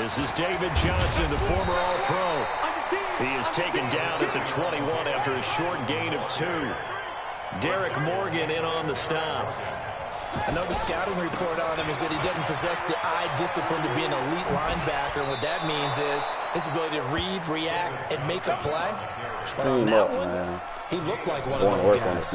This is David Johnson, the former All-Pro. He is taken down at the 21 after a short gain of 2. Derek Morgan in on the stop. I know the scouting report on him is that he doesn't possess the eye discipline to be an elite linebacker. And what that means is his ability to read, react, and make a play. But on that one, he looked like one of those guys.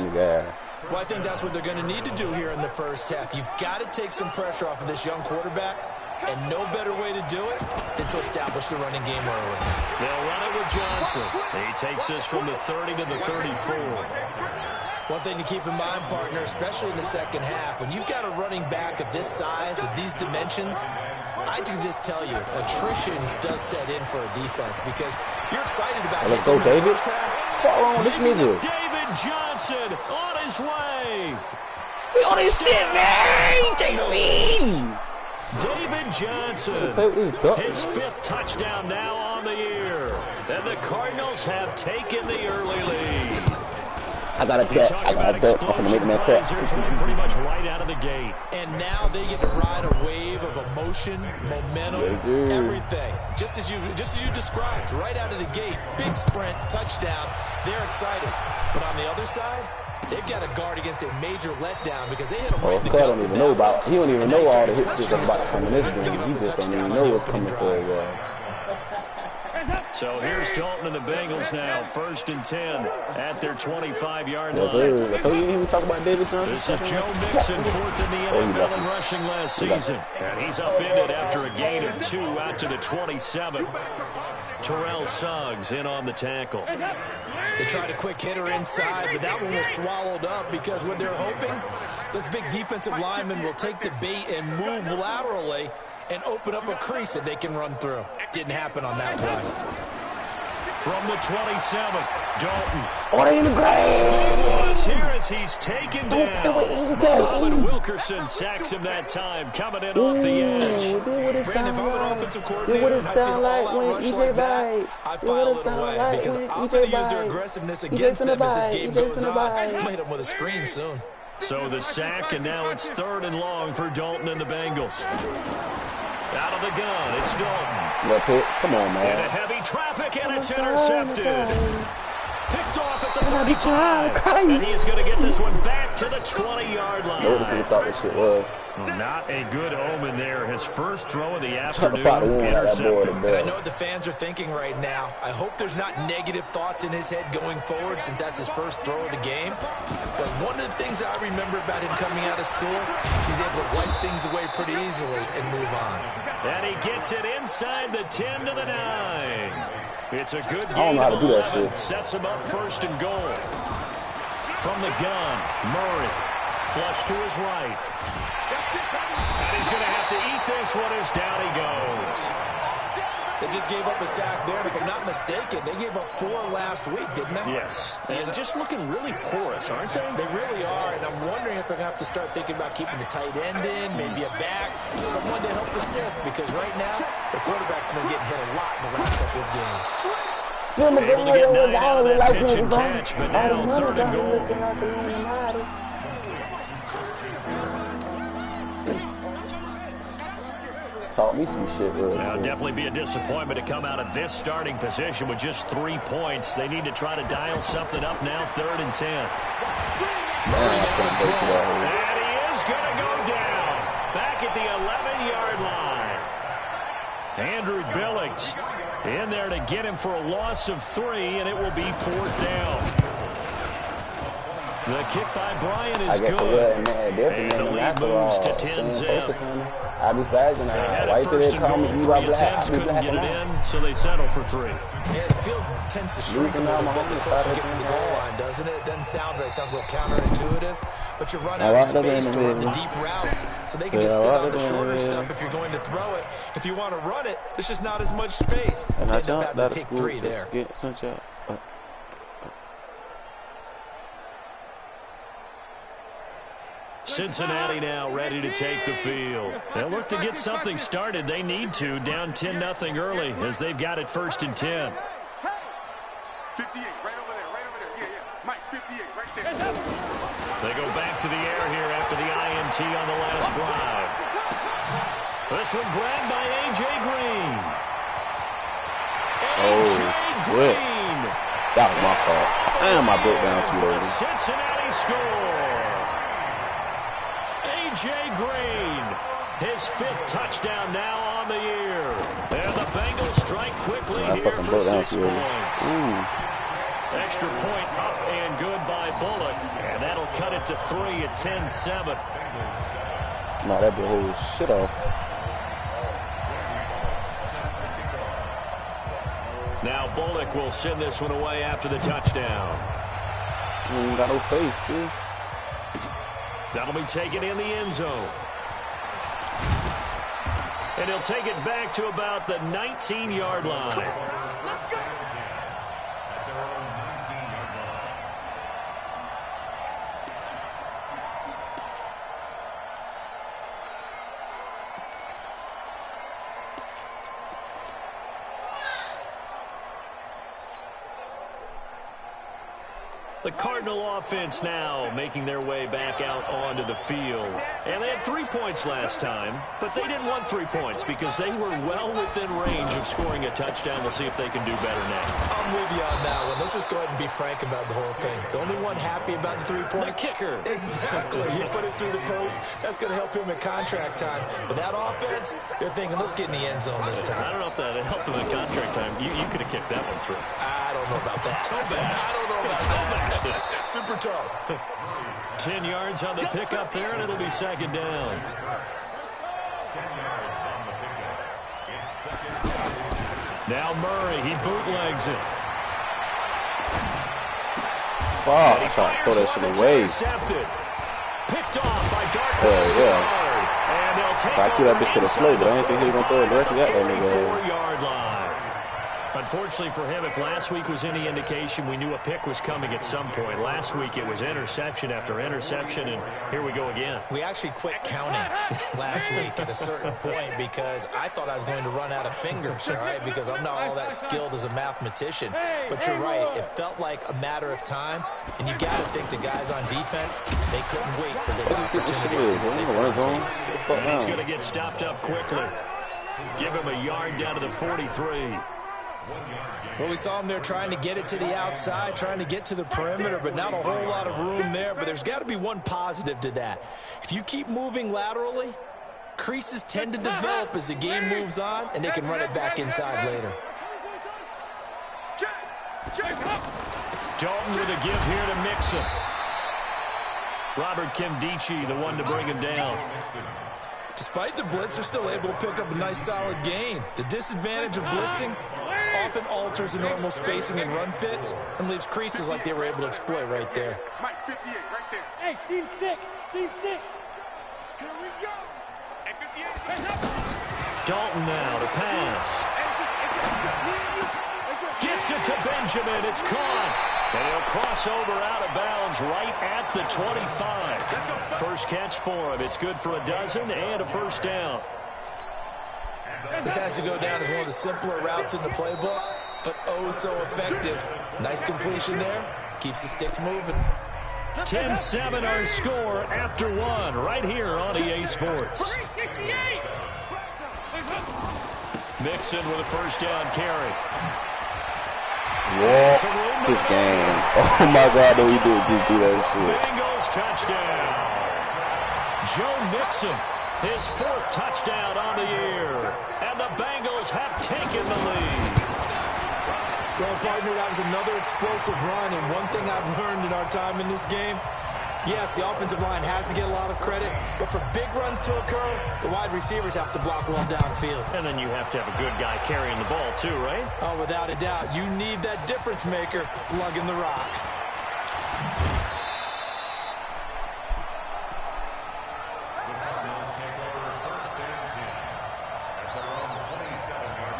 Well, I think that's what they're going to need to do here in the first half. You've got to take some pressure off of this young quarterback, and no better way to do it than to establish the running game early. They'll run it with Johnson. He takes us from the 30 to the 34. One thing to keep in mind, partner, especially in the second half, when you've got a running back of this size, of these dimensions, I can just tell you, attrition does set in for a defense because you're excited about it. Let's go, David. What's wrong with this nigga? David Johnson on his way. We on his shit, man. David. David Johnson, his 5th touchdown now on the year. And the Cardinals have taken the early lead. I got a bet. I'm gonna make that bet. Pretty much right out of the gate. And now they get to ride a wave of emotion, momentum, everything. Just as you described, right out of the gate, big sprint, touchdown. They're excited. But on the other side, they've got to guard against a major letdown because they hit them right in the gut. Don't even know about. He don't even know all the hits that's about to come in this game. He just don't even know what's coming for a while. So here's Dalton and the Bengals now, 1st and 10 at their 25-yard line. I told you didn't even talk about David Johnson. This is Joe Mixon, 4th in the NFL in rushing last season. And he's upended after a gain of 2 out to the 27. Terrell Suggs in on the tackle. They tried a quick hitter inside, but that one was swallowed up because what they're hoping, this big defensive lineman will take the bait and move laterally and open up a crease that they can run through. Didn't happen on that play. From the 27, Dalton. Oh, they in the grave. Was here as he's taken down. Robin Wilkerson sacks him that time, coming in off the edge. Brandon, if I'm an offensive coordinator and I see an all-out rush like that, I file it away because I'm going to use their aggressiveness against them as this game goes on. I'm going to hit them with a screen soon. So the sack, and now it's 3rd and long for Dalton and the Bengals. Out of the gun, it's Dalton. Left hit. Come on, man. In a heavy traffic, and it's intercepted. Picked off at the 35. And he's going to get this one back to the 20-yard line. Notice who thought this shit was. Not a good omen there. His first throw of the afternoon, intercepted. And I know what the fans are thinking right now. I hope there's not negative thoughts in his head going forward since that's his first throw of the game. But one of the things I remember about him coming out of school is he's able to wipe things away pretty easily and move on. And he gets it inside the 10 to the 9. It's a good game. I don't know how to do that shit. Sets him up 1st and goal. From the gun, Murray. Flush to his right. And he's going to have to eat this one as down he goes. They just gave up a sack there, and if I'm not mistaken, they gave up 4 last week, didn't they? Yes. And just looking really porous, aren't they? They really are, and I'm wondering if they're going to have to start thinking about keeping the tight end in, maybe a back, someone to help assist, because right now, the quarterback's been getting hit a lot in the last couple of games. Able to get 9 out of that pitch and catch, but now 3rd and goal. Taught me some shit really. Now, definitely be a disappointment to come out of this starting position with just 3 points. They need to try to dial something up now, 3rd and 10. Man, and he is going to go down. Back at the 11-yard line. Andrew Billings in there to get him for a loss of 3, and it will be 4th down. The kick by Bryant is good. And the lead moves to 10-0. I'll be fast and I wipe it and call me you are black. Couldn't get it in, so they settle for 3. Yeah, the field tends to shrink a little bit the closer you get to the goal line, doesn't it? It doesn't sound right. It sounds a little counterintuitive. But you run out of space to run the deep routes, so they can just sit on the shorter stuff if you're going to throw it. If you want to run it, there's just not as much space. And I end up having to take 3 there. Cincinnati now ready to take the field. They'll look to get something started. They need to, down 10-0 early as they've got it 1st and 10. 58, right over there. Yeah. Mike, 58, right there. They go back to the air here after the INT on the last drive. This one grabbed by A.J. Green. Oh, good. That was my fault. Damn, I broke down too early. Cincinnati score. A.J. Green, his 5th touchdown now on the year. And the Bengals strike quickly here for 6 points. Extra point up and good by Bullock. And that'll cut it to 3 at 10-7. No, that blew whole shit off. Now Bullock will send this one away after the touchdown. He ain't got no face, dude. That'll be taken in the end zone. And he'll take it back to about the 19-yard line. The Cardinal offense now making their way back out onto the field. And they had 3 points last time, but they didn't want 3 points because they were well within range of scoring a touchdown. We'll see if they can do better now. I'm with you on that one. Let's just go ahead and be frank about the whole thing. The only one happy about the 3-point? The kicker. Exactly. He put it through the post. That's going to help him in contract time. But that offense, they're thinking, let's get in the end zone this time. I don't know if that helped him in contract time. You could have kicked that one through. I don't know about that. Toe bag. I don't know about that. Super toe. 10 yards on the pickup there, and it'll be 2nd down. Now Murray, he bootlegs it. Wow, I tried to throw that shit away. Picked off by Dark. Yeah. And they'll take I threw that bitch to the floor, but I didn't think he was going to throw it directly at that nigga. 4-yard line. Unfortunately for him, if last week was any indication, we knew a pick was coming at some point. Last week it was interception after interception, and here we go again. We actually quit counting last week at a certain point because I thought I was going to run out of fingers, all right, because I'm not all that skilled as a mathematician. But you're right. It felt like a matter of time, and you got to think the guys on defense, they couldn't wait for this opportunity. And he's going to get stopped up quickly. Give him a yard down to the 43. Well, we saw him there trying to get it to the outside, trying to get to the perimeter, but not a whole lot of room there. But there's got to be one positive to that. If you keep moving laterally, creases tend to develop as the game moves on, and they can run it back inside later. Dalton with a give here to Mixon. Robert Kimdichie, the one to bring him down. Despite the blitz, they're still able to pick up a nice solid gain. The disadvantage of blitzing often alters the normal spacing and run fits and leaves creases like they were able to exploit right there. Mike, 58, right there. Hey, Team 6, Team 6. Here we go. Hey, 58. Dalton now to pass. Gets it to Benjamin. It's caught. And he'll cross over out of bounds right at the 25. First catch for him. It's good for a dozen and a first down. This has to go down as one of the simpler routes in the playbook, but oh so effective. Nice completion there. Keeps the sticks moving. 10-7 our score after one right here on EA Sports. Mixon with a first down carry. Walk this game. Oh my God, no, he did just do that shit. Bengals touchdown. Joe Mixon, his 4th touchdown on the year. And the Bengals have taken the lead. Well, partner, that was another explosive run, and one thing I've learned in our time in this game, yes, the offensive line has to get a lot of credit, but for big runs to occur, the wide receivers have to block well downfield. And then you have to have a good guy carrying the ball too, right? Oh, without a doubt. You need that difference maker lugging the rock.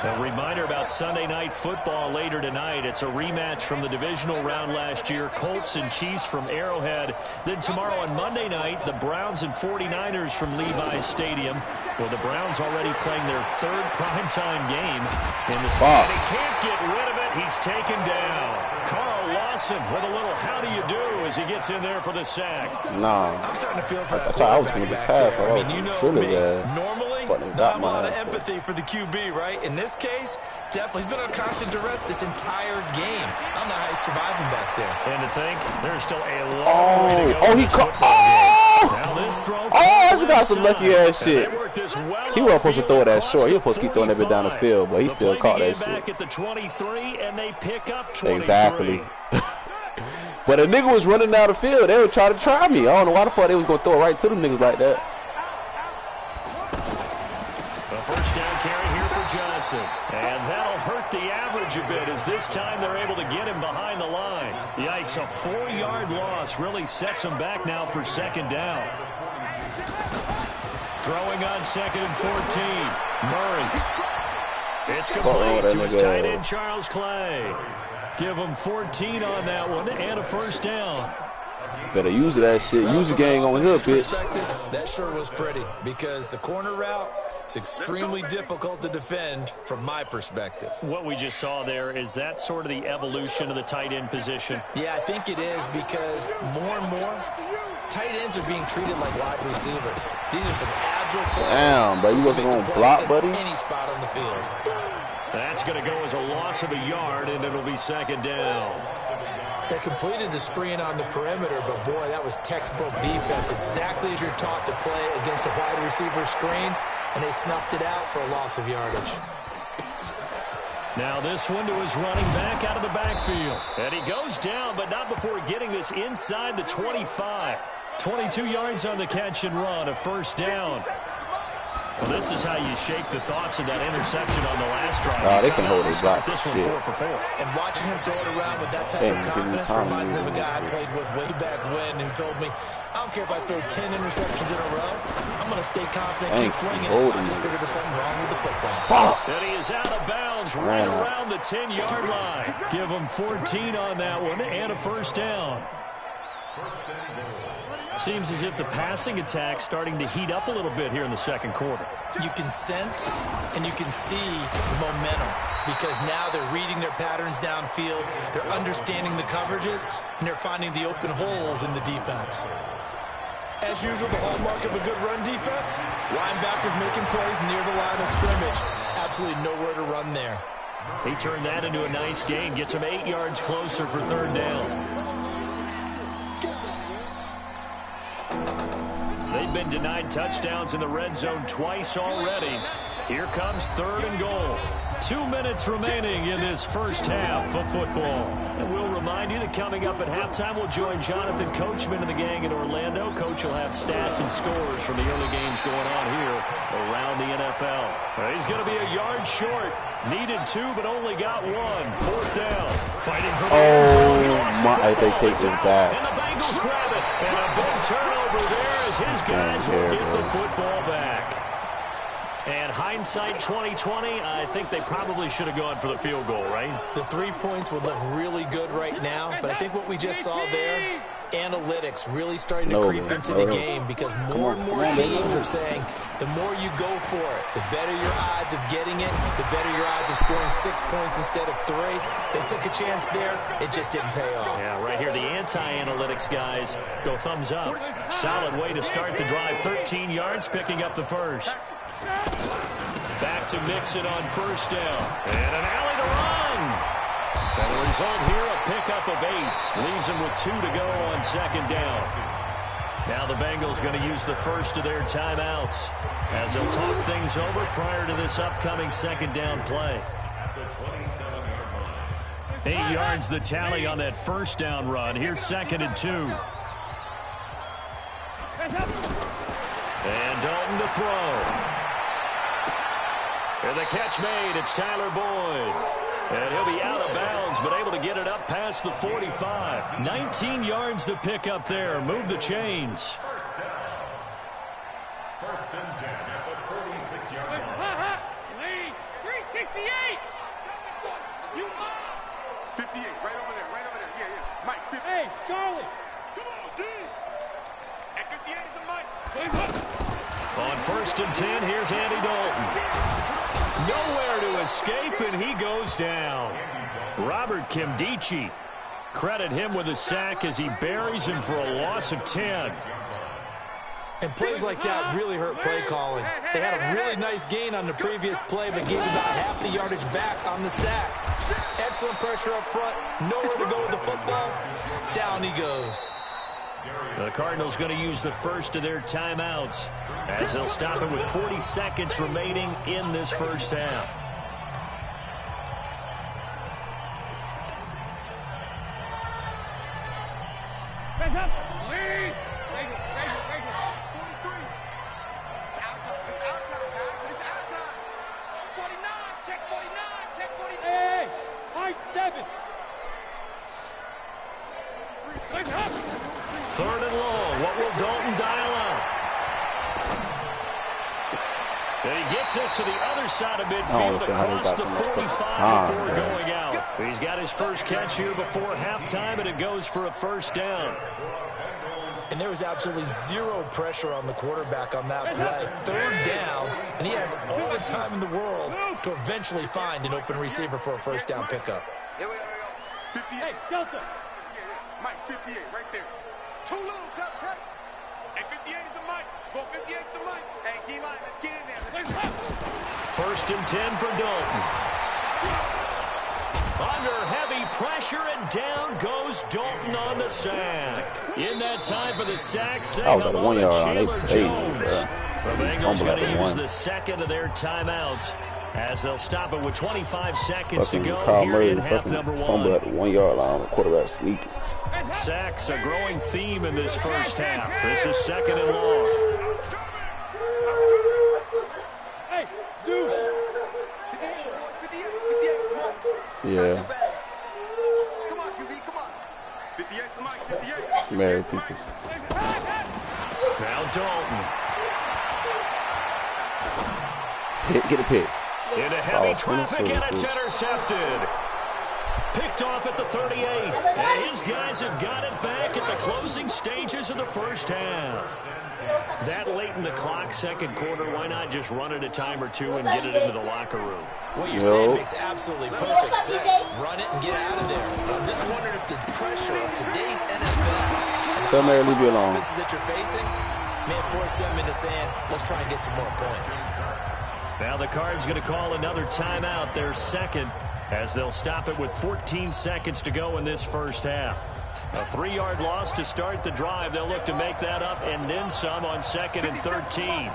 A reminder about Sunday Night Football later tonight. It's a rematch from the divisional round last year. Colts and Chiefs from Arrowhead. Then tomorrow on Monday night, the Browns and 49ers from Levi's Stadium. Well, the Browns already playing their 3rd primetime game in the season. And he can't get rid of it. He's taken down. Carl Lawson with a little how do you do as he gets in there for the sack. Nah. I'm starting to feel for I thought I was going to pass. I mean, you know me. Normally, Really? Not a lot of empathy for the QB, right? In this case, definitely. He's been on constant duress this entire game. I don't know how he's surviving back there. And to think, there's still a long way to go. Oh, he caught. Now this throw. That's got some lucky ass shit. He wasn't supposed to throw that short. He was supposed to keep throwing that bit down the field, but he still caught that shit. Back at the 23, and they pick up 23. Exactly. But a nigga was running down the field. They were trying to try me. I don't know why the fuck they was gonna throw it right to them niggas like that. A first down carry here for Johnson. And that'll hurt the average a bit as this time they're able to get him behind the line. Yikes, a 4-yard loss really sets him back now for second down. Throwing on 2nd and 14. Murray. It's complete to his tight end, Charles Clay. Give him 14 on that one and a first down. Better use that shit. Use the gang on here, bitch. That sure was pretty because the corner route is extremely difficult to defend from my perspective. What we just saw there, is that sort of the evolution of the tight end position? Yeah, I think it is because more and more tight ends are being treated like wide receivers. These are some agile players. Damn, but you wasn't going to block, buddy? Any spot on the field. That's going to go as a loss of a yard, and it'll be second down. They completed the screen on the perimeter, but boy, that was textbook defense. Exactly as you're taught to play against a wide receiver screen, and they snuffed it out for a loss of yardage. Now this one to his running back out of the backfield. And he goes down, but not before getting this inside the 25. 22 yards on the catch and run, a first down. Well, this is how you shake the thoughts of that interception on the last drive. They can hold it back. This one 4 for 4. And watching him throw it around with that type of confidence reminds me of a guy I played with way back when who told me, I don't care if I throw 10 interceptions in a row. I'm going to stay confident, keep flinging it. I just figured there's something wrong with the football. Fuck. And he is out of bounds right around the 10-yard line. Give him 14 on that one and a first down. Seems as if the passing attack's starting to heat up a little bit here in the second quarter. You can sense and you can see the momentum because now they're reading their patterns downfield, they're understanding the coverages, and they're finding the open holes in the defense. As usual, the hallmark of a good run defense, linebackers making plays near the line of scrimmage. Absolutely nowhere to run there. He turned that into a nice gain, gets him 8 yards closer for third down. They've been denied touchdowns in the red zone twice already. Here comes third and goal. 2 minutes remaining in this first half of football. And we'll remind you that coming up at halftime, we'll join Jonathan Coachman and the gang in Orlando. Coach will have stats and scores from the early games going on here around the NFL. He's going to be a yard short. Needed 2, but only got 1. Fourth down. Fighting for the end zone. They take this back. And the Bengals grab it. And a big turnover there as his guys will get the football back. And hindsight 2020, I think they probably should have gone for the field goal, right? The 3 points would look really good right now, but I think what we just saw there, analytics really starting to creep into the game because more and more teams are saying the more you go for it, the better your odds of getting it, the better your odds of scoring 6 points instead of 3. They took a chance there. It just didn't pay off. Yeah, right here, the anti-analytics guys go thumbs up. Solid way to start the drive. 13 yards, picking up the first. Back to Mixon on first down. And an alley to run. And the result here, a pickup of 8. Leaves him with 2 to go on second down. Now the Bengals going to use the first of their timeouts as they'll talk things over prior to this upcoming second down play. 8 yards the tally on that first down run. Here's 2nd and 2. And Dalton to throw. And the catch made. It's Tyler Boyd. And he'll be out of bounds, but able to get it up past the 45. 19 yards to pick up there. Move the chains. First and 10 at the 46-yard line. 368. 58, right over there, right over there. Yeah, yeah. Mike, 50. Hey, Charlie. Come on, D. At 58 is a Mike. On first and 10, here's Andy Dalton. Nowhere to escape, and he goes down. Robert Kimdichie. Credit him with a sack as he buries him for a loss of 10. And plays like that really hurt play calling. They had a really nice gain on the previous play, but gave about half the yardage back on the sack. Excellent pressure up front. Nowhere to go with the football. Down he goes. The Cardinals going to use the first of their timeouts as they'll stop it with 40 seconds remaining in this first half. Third and long. What will Dalton dial up? And he gets us to the other side of midfield across the 45 before going out. He's got his first catch here before halftime, and it goes for a first down. And there was absolutely zero pressure on the quarterback on that play. Third down, and he has all the time in the world to eventually find an open receiver for a first down pickup. Here we go. 58. Hey, Delta. Mike, 58, right there. Too little, Delta. Hey, 58 is the Mike. Go 58 is the Mike. Hey, D-line, let's get in there. First and 10 for Dalton. Under heavy pressure, and down goes Dalton on the sack. In that time for the sack, say hello to Chandler Jones. The Bengals going to use the second of their timeouts as they'll stop it with 25 seconds to go here in half number one. Fumble at the 1 yard line. The quarterback sneaking. Sacks a growing theme in this first half. This is second and long. Hey, Zoo. Yeah. Come on, QB, come on. 58 to Mike, 58. Married people. Now Dalton. Get a pick. Into heavy traffic, and it's intercepted. Picked off at the 38. And his guys have got it back at the closing stages of the first half. That late in the clock, second quarter, why not just run it a time or two and get it into the locker room? What you're saying makes absolutely perfect sense. Run it and get out of there. But I'm just wondering if the pressure of today's NFL and the offenses that you're facing may force them into saying, let's try and get some more points. Now the Cards going to call another timeout, their second, as they'll stop it with 14 seconds to go in this first half. A 3-yard loss to start the drive. They'll look to make that up and then some on second and 13.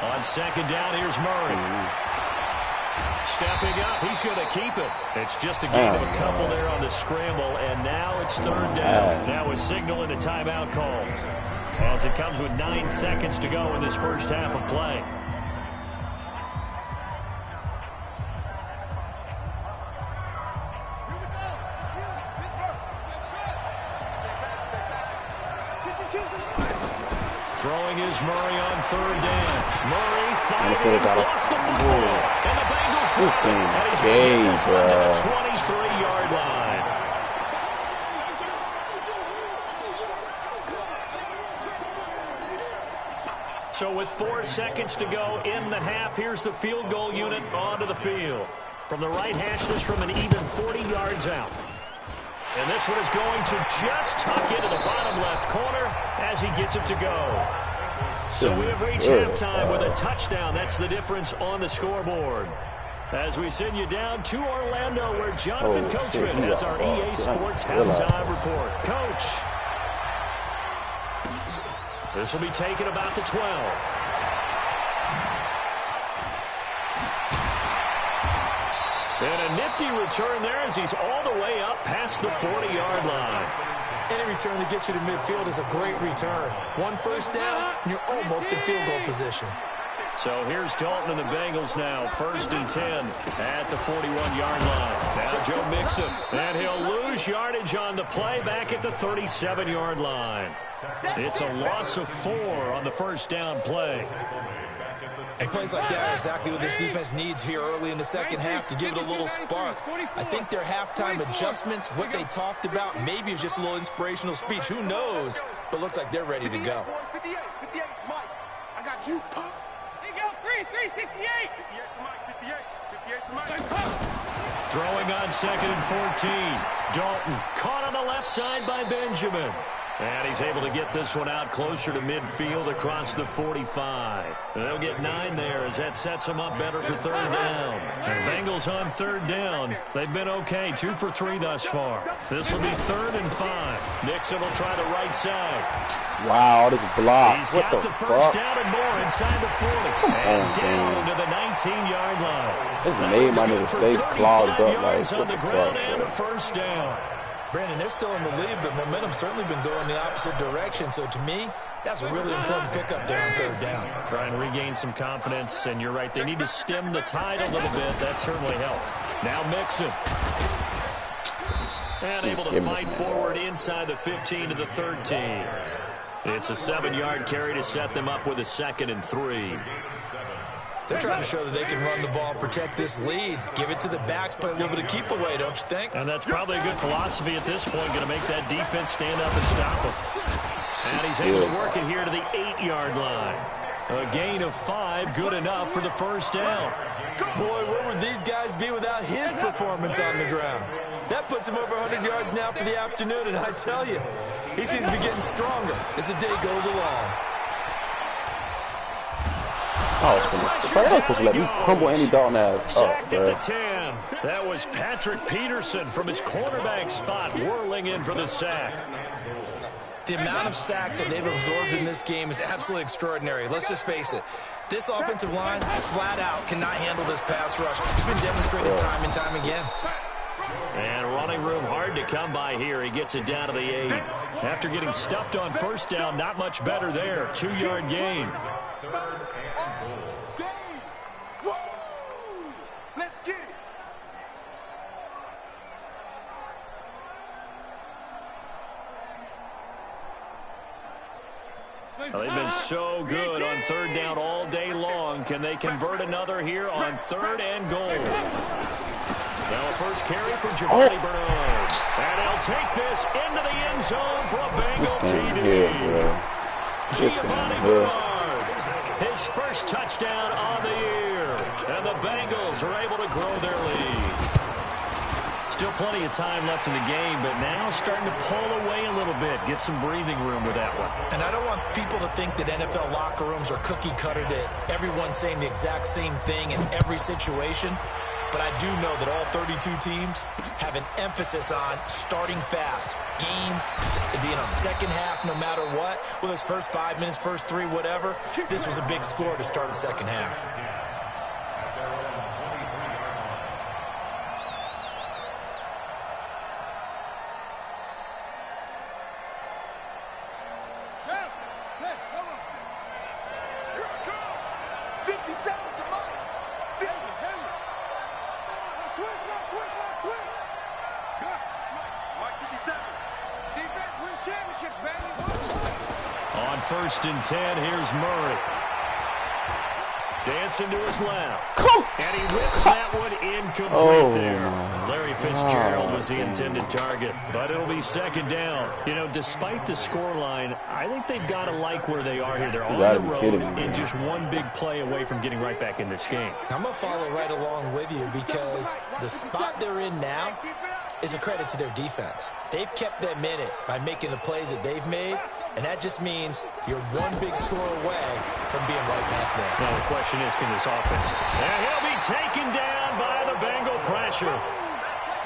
On second down, here's Murray. Stepping up, he's going to keep it. It's just a gain of a couple there on the scramble, and now it's third down. Now a signal and a timeout call, as it comes with 9 seconds to go in this first half of play. Throwing is Murray on third down. Murray fighting, lost the football. And the Bengals grab it. And he's going to get this one to the 23-yard line. So with 4 seconds to go in the half, here's the field goal unit onto the field. From the right hash, this from an even 40 yards out. And this one is going to just tuck into the bottom left corner as he gets it to go. So we have reached halftime with a touchdown. That's the difference on the scoreboard. As we send you down to Orlando, where Jonathan Coachman has our EA Sports halftime report. Coach. This will be taken about the 12. And a nifty return there as he's all the way up past the 40-yard line. Any return that gets you to midfield is a great return. One first down, and you're almost in field goal position. So here's Dalton and the Bengals now. First and 10 at the 41-yard line. Now Joe Mixon, and he'll lose yardage on the play back at the 37-yard line. It's a loss of 4 on the first down play. And plays like that are exactly what this defense needs here early in the second half to give it a little spark. I think their halftime adjustment, what they talked about, maybe it was just a little inspirational speech. Who knows? But looks like they're ready to go. 58, 58, Mike. I got you, Pop. There you go, 3, 68. 58 to Mike, 58, 58 to Mike. Throwing on second and 14. Dalton caught on the left side by Benjamin. And he's able to get this one out closer to midfield across the 45. They'll get 9 there as that sets them up better for third down. And Bengals on third down. They've been okay, 2 for 3 thus far. This will be 3rd and 5. Nixon will try the right side. Wow, this block. He's what got the first down and more inside the 40. And down to the 19-yard line. This made my nigga stay clogged up. Like, on the ground and a first down. Brandon, they're still in the lead, but momentum's certainly been going the opposite direction. So to me, that's a really important pickup there on third down. Try and regain some confidence, and you're right. They need to stem the tide a little bit. That certainly helped. Now Mixon. And able to fight forward inside the 15 to the 13. It's a 7-yard carry to set them up with a 2nd and 3. They're trying to show that they can run the ball, protect this lead, give it to the backs, play a little bit of keep away, don't you think? And that's probably a good philosophy at this point, going to make that defense stand up and stop him. And he's able to work it here to the 8-yard line. A gain of 5, good enough for the first down. Boy, where would these guys be without his performance on the ground? That puts him over 100 yards now for the afternoon, and I tell you, he seems to be getting stronger as the day goes along. I was supposed to let me crumble Andy Dalton ass up, Sacked at the 10. That was Patrick Peterson from his cornerback spot whirling in for the sack. The amount of sacks that they've absorbed in this game is absolutely extraordinary. Let's just face it. This offensive line, flat out, cannot handle this pass rush. It's been demonstrated time and time again. And running room hard to come by here. He gets it down to the 8. After getting stuffed on first down, not much better there. 2-yard gain. Let's get it. Well, they've been so good on third down all day long. Can they convert another here on 3rd and goal? Now a first carry for Giovanni Bernard. And he'll take this into the end zone for a Bengal TD. Giovanni Bernard, his first touchdown on the year. And the Bengals are able to grow their lead. Still plenty of time left in the game, but now starting to pull away a little bit. Get some breathing room with that one. And I don't want people to think that NFL locker rooms are cookie cutter, that everyone's saying the exact same thing in every situation. But I do know that all 32 teams have an emphasis on starting fast. Game, second half, no matter what. Whether it's first 5 minutes, first 3, whatever. This was a big score to start the second half. On 1st and 10, here's Murray. Dancing to his left. And he whips that one incomplete there. Larry Fitzgerald was the intended target, but it'll be 2nd down. You know, despite the scoreline, I think they've got to like where they are here. They're on the road and just one big play away from getting right back in this game. I'm going to follow right along with you because the spot they're in now is a credit to their defense. They've kept them in it by making the plays that they've made, and that just means you're one big score away from being right back there. Now the question is, can this offense... And he'll be taken down by the Bengal pressure.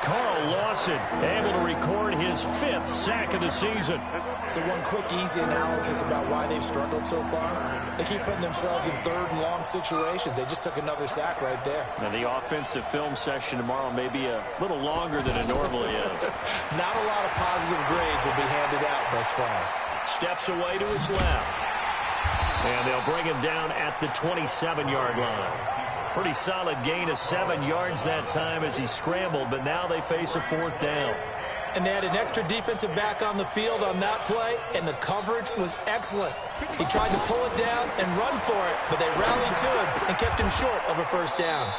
Carl Lawson able to record his 5th sack of the season. So one quick, easy analysis about why they've struggled so far. They keep putting themselves in 3rd and long situations. They just took another sack right there. Now the offensive film session tomorrow may be a little longer than it normally is. Not a lot of positive grades will be handed out thus far. Steps away to his left. And they'll bring him down at the 27-yard line. Pretty solid gain of 7 yards that time as he scrambled, but now they face a 4th down. And they had an extra defensive back on the field on that play, and the coverage was excellent. He tried to pull it down and run for it, but they rallied to him and kept him short of a first down.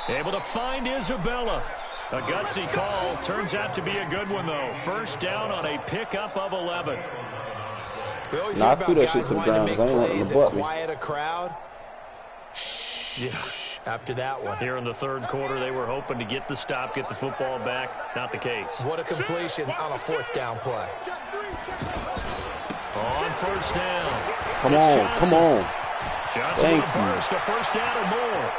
Able to find Isabella. A gutsy call. Turns out to be a good one, though. First down on a pickup of 11. We always hear about guys wanting to make plays that quiet a crowd. Yeah. after that one. Here in the third quarter, they were hoping to get the stop, get the football back. Not the case. What a completion on a fourth down play. On first down. Come on, come on. Johnson will burst a first down or more.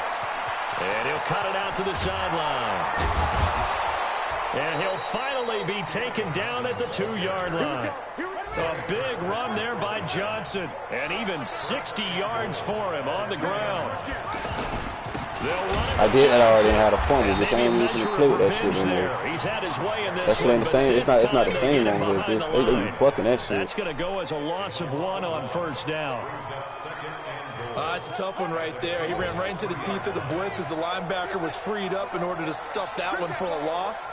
And he'll cut it out to the sideline. And he'll finally be taken down at the 2-yard line. A big run there by Johnson. And even 60 yards for him on the ground. I did that already had a fumble, but I ain't even gonna play with that shit in there. He's had his way in this that shit ain't the same. It's not the same man here. They bucking that shit. That's gonna go as a loss of 1 on first down. It's a tough one right there. He ran right into the teeth of the blitz as the linebacker was freed up in order to stuff that one for a loss.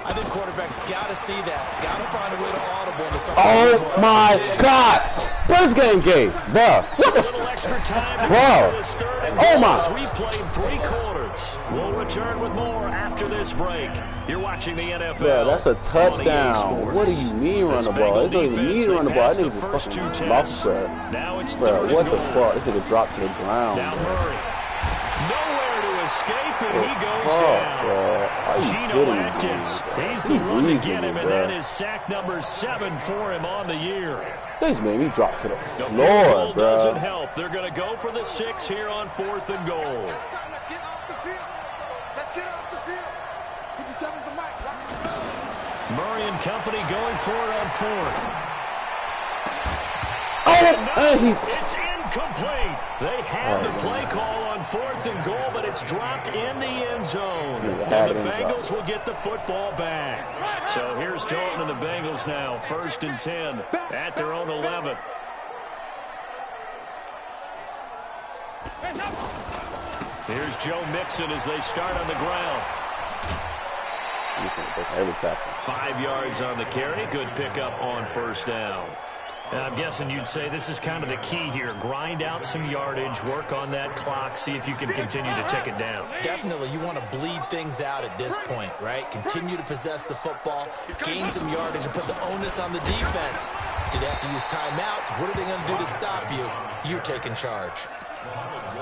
I think quarterbacks got to see that. Got to find a way to audible into something. Oh, my God. Bro, this game gay. Bro. What the? Extra time. Bro. Oh, my. We played 3 quarters. We'll return with more after this break. You're watching the NFL. Bro, that's a touchdown. What do you mean run the ball? It doesn't even mean run the ball. I think it's fucking lost, bro. Now it's bro, what the fuck? This nigga dropped to the ground. Now Murray. Nowhere to escape, and he goes down. Geno Atkins. He's the one to get him, and that is sack number 7 for him on the year. This made me drop to the floor, bro. Doesn't help. They're going to go for the 6 here on 4th and goal. Let's get off the field. Let's get off the field. 57's the mic. Murray and company going for it on 4th. It's incomplete. They had the play call on 4th and goal, but it's dropped in the end zone. And the Bengals will get the football back. So here's Dalton and the Bengals now, 1st and 10 at their own 11. Here's Joe Mixon as they start on the ground. He's going to take every tackle. 5 yards on the carry. Good pickup on first down. And I'm guessing you'd say this is kind of the key here. Grind out some yardage, work on that clock, see if you can continue to tick it down. Definitely, you want to bleed things out at this point, right? Continue to possess the football, gain some yardage, and put the onus on the defense. Do they have to use timeouts? What are they going to do to stop you? You're taking charge.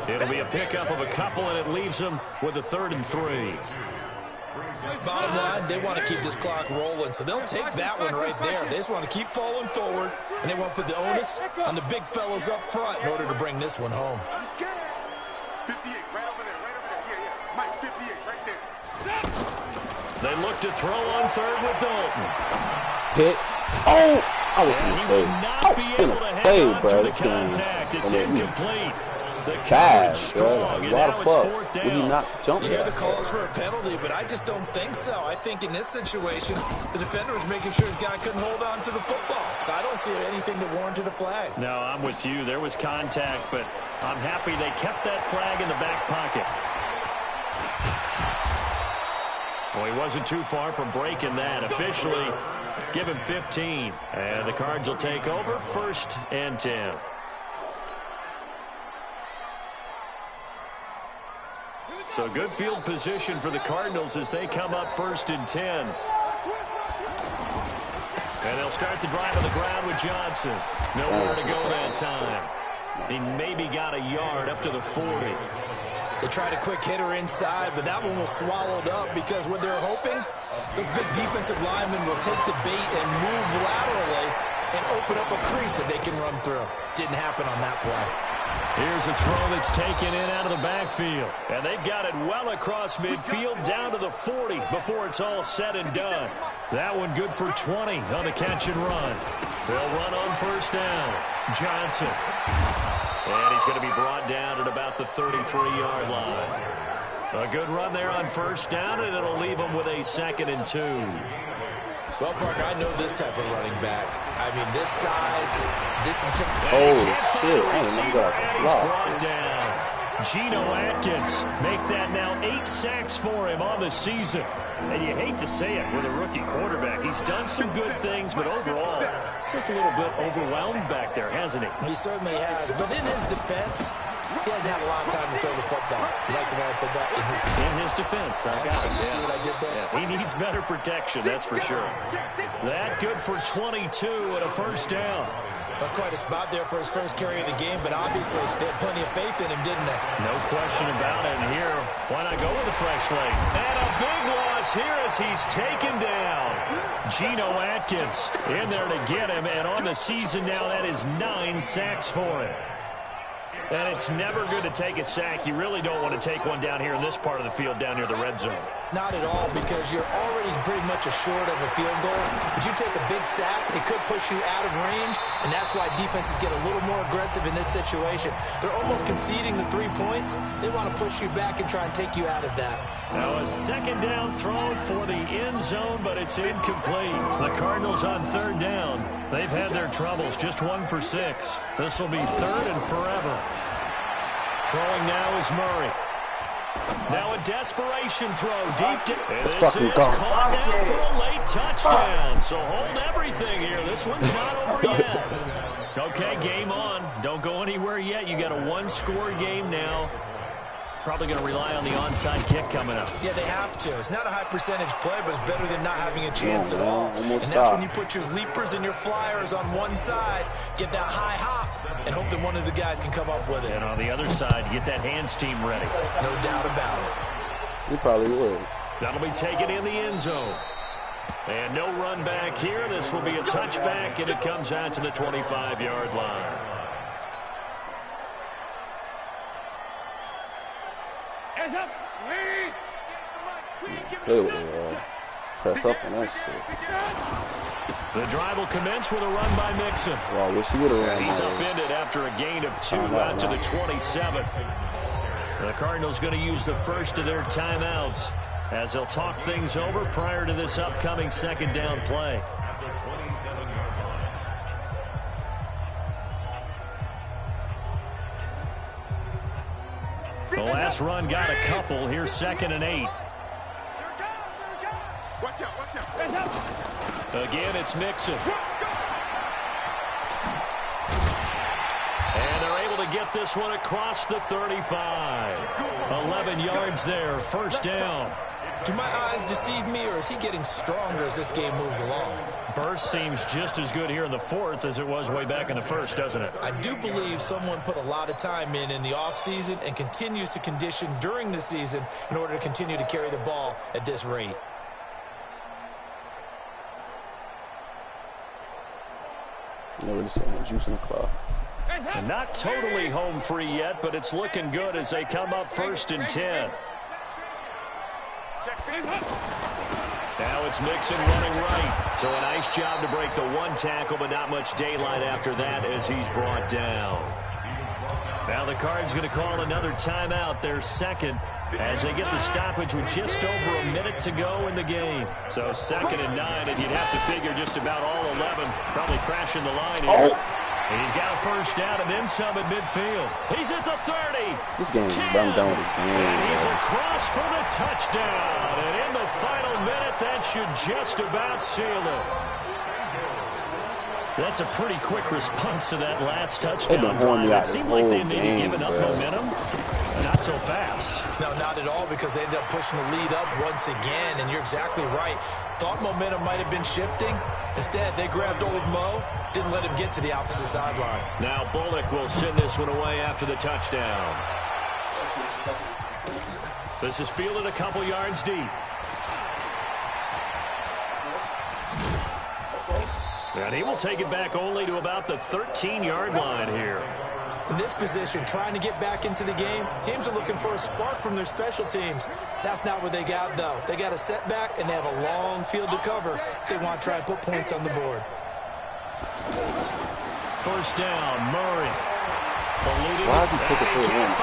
It'll be a pickup of a couple, and it leaves them with a 3rd and 3. Bottom line, they want to keep this clock rolling, so they'll take that one right there. They just want to keep falling forward, and they want to put the onus on the big fellows up front in order to bring this one home. 58, right over there, Yeah. Mike, 58, right there. They look to throw on 3rd with Dalton. Hit. Oh! I was going to say, bro. This game. It's incomplete. Cash, bro. Like, why the fuck would he not jump You hear that? the calls for a penalty, but I just don't think so. I think in this situation, the defender was making sure his guy couldn't hold on to the football. So I don't see anything to warrant a flag. No, I'm with you. There was contact, but I'm happy they kept that flag in the back pocket. Well, he wasn't too far from breaking that. Officially, give him 15. And the Cards will take over, 1st and 10. So good field position for the Cardinals as they come up 1st and 10. And they'll start the drive on the ground with Johnson. Nowhere to go that time. He maybe got a yard up to the 40. They tried a quick hitter inside, but that one was swallowed up because what they're hoping, those big defensive linemen will take the bait and move laterally and open up a crease that they can run through. Didn't happen on that play. Here's a throw that's taken in out of the backfield. And they've got it well across midfield down to the 40 before it's all said and done. That one good for 20 on the catch and run. They'll run on first down. Johnson. And he's going to be brought down at about the 33-yard line. A good run there on first down, and it'll leave him with a 2nd and 2. Well, Parker, I know this type of running back. I mean, this size, this intimidation. Oh, shit. I didn't know that. He's brought down. Geno Atkins make that now 8 sacks for him on the season. And you hate to say it with a rookie quarterback. He's done some good things, but overall, looked a little bit overwhelmed back there, hasn't he? He certainly has. But in his defense, he hadn't had a lot of time to throw the football. You like the way I said that? In his defense, I got it. See what I did there? Yeah, he needs better protection, that's for sure. That good for 22 and a first down. That's quite a spot there for his first carry of the game, but obviously they had plenty of faith in him, didn't they? No question about it. And here, why not go with the fresh legs? And a big loss here as he's taken down. Geno Atkins in there to get him, and on the season now, that is 9 sacks for him. And it's never good to take a sack. You really don't want to take one down here in this part of the field, down near the red zone. Not at all, because you're already pretty much assured of a field goal. But you take a big sack, it could push you out of range, and that's why defenses get a little more aggressive in this situation. They're almost conceding the 3 points. They want to push you back and try and take you out of that. Now a second down throw for the end zone, but it's incomplete. The Cardinals on third down. They've had their troubles, just 1 for 6. This will be third and forever. Throwing now is Murray. Now a desperation throw deep. And this is caught down for a late touchdown. So hold everything here. This one's not over yet. Okay, game on. Don't go anywhere yet. You got a 1-score game now. Probably going to rely on the onside kick coming up. Yeah, they have to. It's not a high percentage play, but it's better than not having a chance at all. And that's when you put your leapers and your flyers on one side, get that high hop, and hope that one of the guys can come up with it. And on the other side, get that hands team ready. No doubt about it. You probably would. That'll be taken in the end zone. And no run back here. This will be a touchback, and it comes out to the 25-yard line. Press up on that shit. The drive will commence with a run by Mixon. Well, I wish he would have run. He's upended after a gain of 2 out to the 27. The Cardinals going to use the first of their timeouts as they'll talk things over prior to this upcoming second down play. The last run got a couple. Here's 2nd and 8. Watch out, watch out. Again, it's Mixon. And they're able to get this one across the 35. 11 yards there, first down. Do my eyes deceive me, or is he getting stronger as this game moves along? Burst seems just as good here in the fourth as it was way back in the first, doesn't it? I do believe someone put a lot of time in the offseason and continues to condition during the season in order to continue to carry the ball at this rate. Really some juice in the club. And not totally home free yet, but it's looking good as they come up 1st and 10. Now it's Mixon running right. So a nice job to break the 1 tackle, but not much daylight after that as he's brought down. Now the Cards going to call another timeout, their second, as they get the stoppage with just over a minute to go in the game. So 2nd and 9, and you'd have to figure just about all 11 probably crashing the line here. He's got a first down and then some at midfield. He's at the 30. This game, I'm done with this game. And he's across for the touchdown. And in the final minute, that should just about seal it. That's a pretty quick response to that last touchdown drive. It seemed like they may be giving up momentum. Not so fast. No, not at all, because they ended up pushing the lead up once again, and you're exactly right. Thought momentum might have been shifting. Instead, they grabbed old Mo, didn't let him get to the opposite sideline. Now Bullock will send this one away after the touchdown. This is fielded a couple yards deep. And he will take it back only to about the 13-yard line here. In this position, trying to get back into the game, teams are looking for a spark from their special teams. That's not what they got, though. They got a setback, and they have a long field to cover if they want to try and put points on the board. First down, Murray. Why is he taking so long?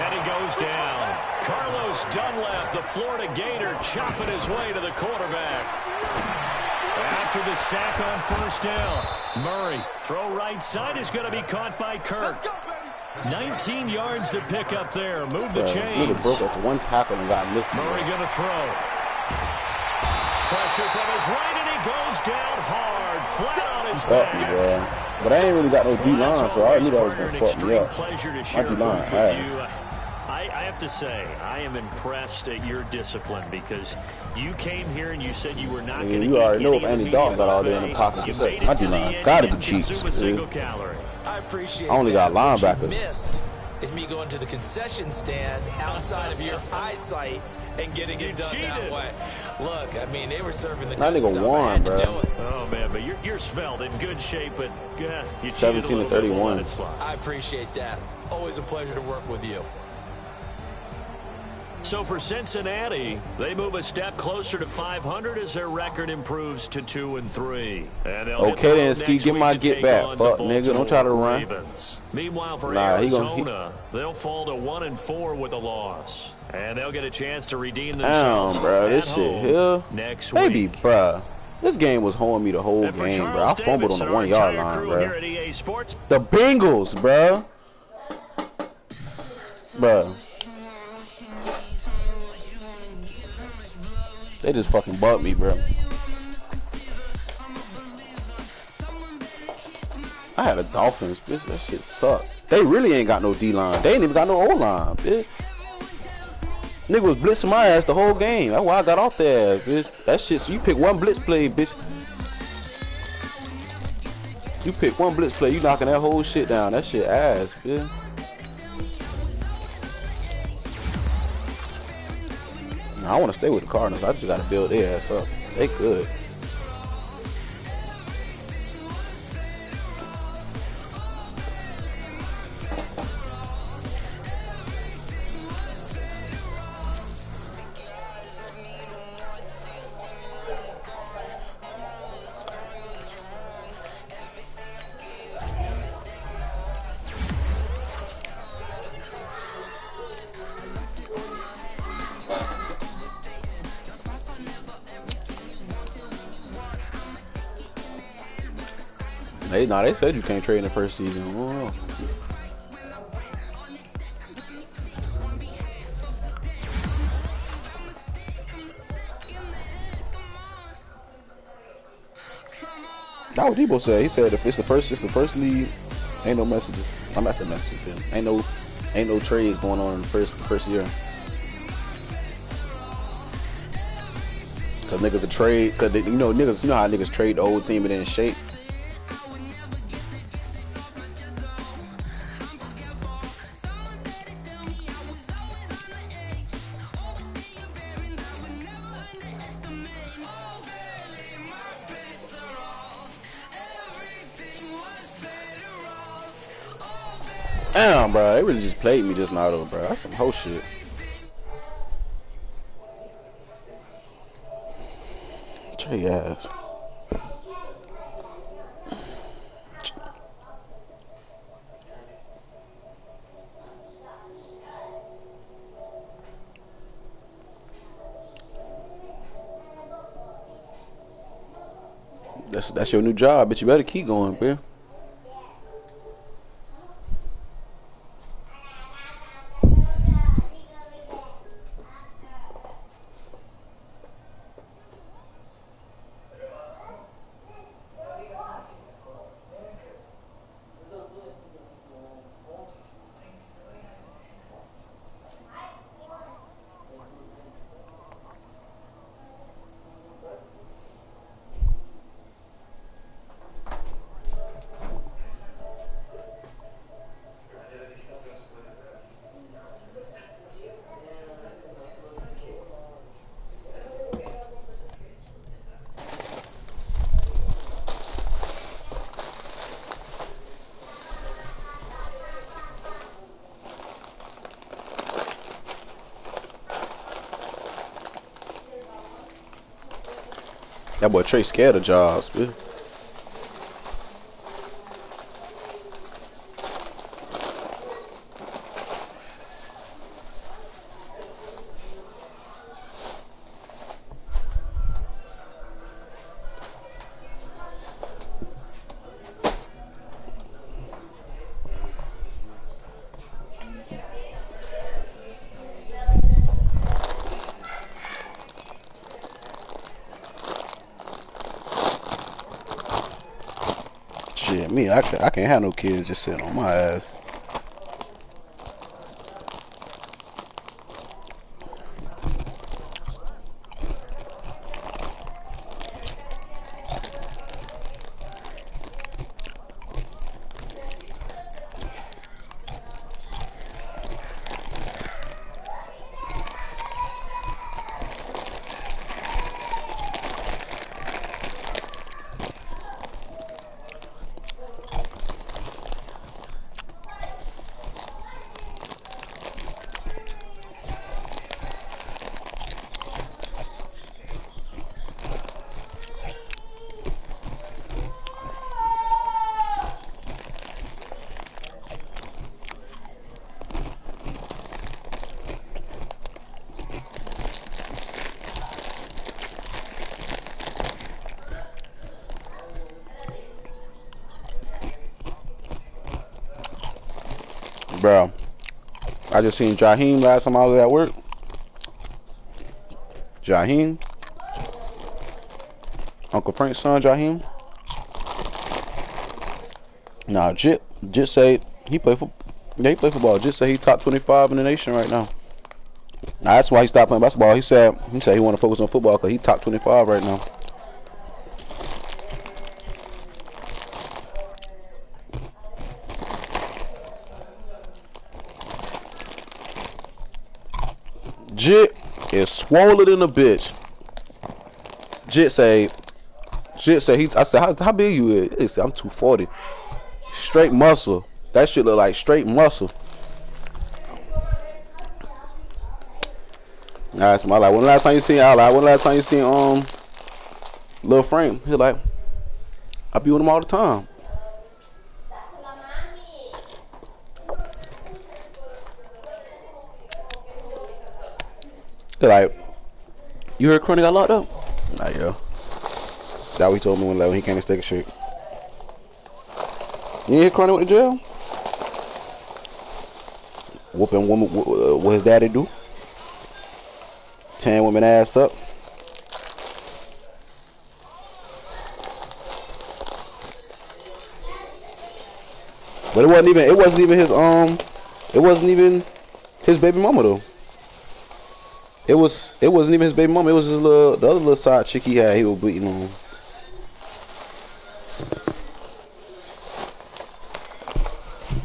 And he goes down. Carlos Dunlap, the Florida Gator, chopping his way to the quarterback. After the sack on first down, Murray, throw right side is going to be caught by Kirk. 19 yards to pick up there. Move the chains. He broke up 1 tackle and got missed. Murray going to throw. Pressure from his right, and he goes down hard, flat on his back. But I ain't really got no D-line, so I knew that was going to fuck me up. My D-line ass. I have to say, I am impressed at your discipline because you came here and you said you were not going to You eat already know if any Andy Dalton got all day in the pocket. You made it My to the D-line end, gotta didn't be cheeks. consume a single calorie. I appreciate I only that. got What you linebackers. missed is me going to the concession stand outside of your eyesight and getting it done that way. Look, I mean, they were serving the good stuff. I had to do it. Oh, man, but you're svelte, in good shape, but you cheated 17 to 31. I appreciate that. Always a pleasure to work with you. So for Cincinnati, they move a step closer to 500 as their record improves to 2-3. And okay then, Ski, get my get back. Fuck, nigga, don't try to run. Ravens. Meanwhile, for Arizona, they'll fall to 1-4 with a loss. And they'll get a chance to redeem themselves. Damn, bro, this shit here. Next Maybe, week. Bro. This game was holding me the whole game, bro. I fumbled on the 1 yard line, bro. The Bengals, bro. Bro. They just fucking bugged me, bro. I had a Dolphins, bitch. That shit sucked. They really ain't got no D-line. They ain't even got no O-line, bitch. Nigga was blitzing my ass the whole game. That's why I got off there, bitch. That shit, so you pick one blitz play, bitch. You pick one blitz play, you knocking that whole shit down. That shit ass, bitch. I want to stay with the Cardinals. I just got to build their ass up. They good. They said you can't trade in the first season. Oh. That's what Debo said. He said if it's the first league, ain't no messages. I'm not saying messages. Ain't no trades going on in the first year. Cause niggas a trade. Cause you know how niggas trade the old team and then shape. Damn, bro, they really just played me just now, though, bro. That's some whole shit. Trey ass. That's your new job, but you better keep going, bro. That boy Trey scared of jobs, man. Shit, me, I can't have no kids just sitting on my ass. Bro, I just seen Jaheim last time I was at work. Jaheim, Uncle Frank's son, Jaheim. Nah, Jit say he play for. Yeah, he play football. Jit say he top 25 in the nation right now. Nah, that's why he stopped playing basketball. He said he want to focus on football because he top 25 right now. Jit is swollen in a bitch. Jit say he. I said how big you is? He said I'm 240. Straight muscle. That shit look like straight muscle. That's my like. When last time you seen when last time you seen Lil Frank? He like I be with him all the time. He like, you heard Crony got locked up? Nah, yeah. That's what he told me when he came to Steak and Shake. You hear Crony went to jail? Whooping woman, what his daddy do? Tearing women ass up. But it wasn't even his baby mama though. It wasn't even his baby mama. It was the other little side chick he had. He was beating on.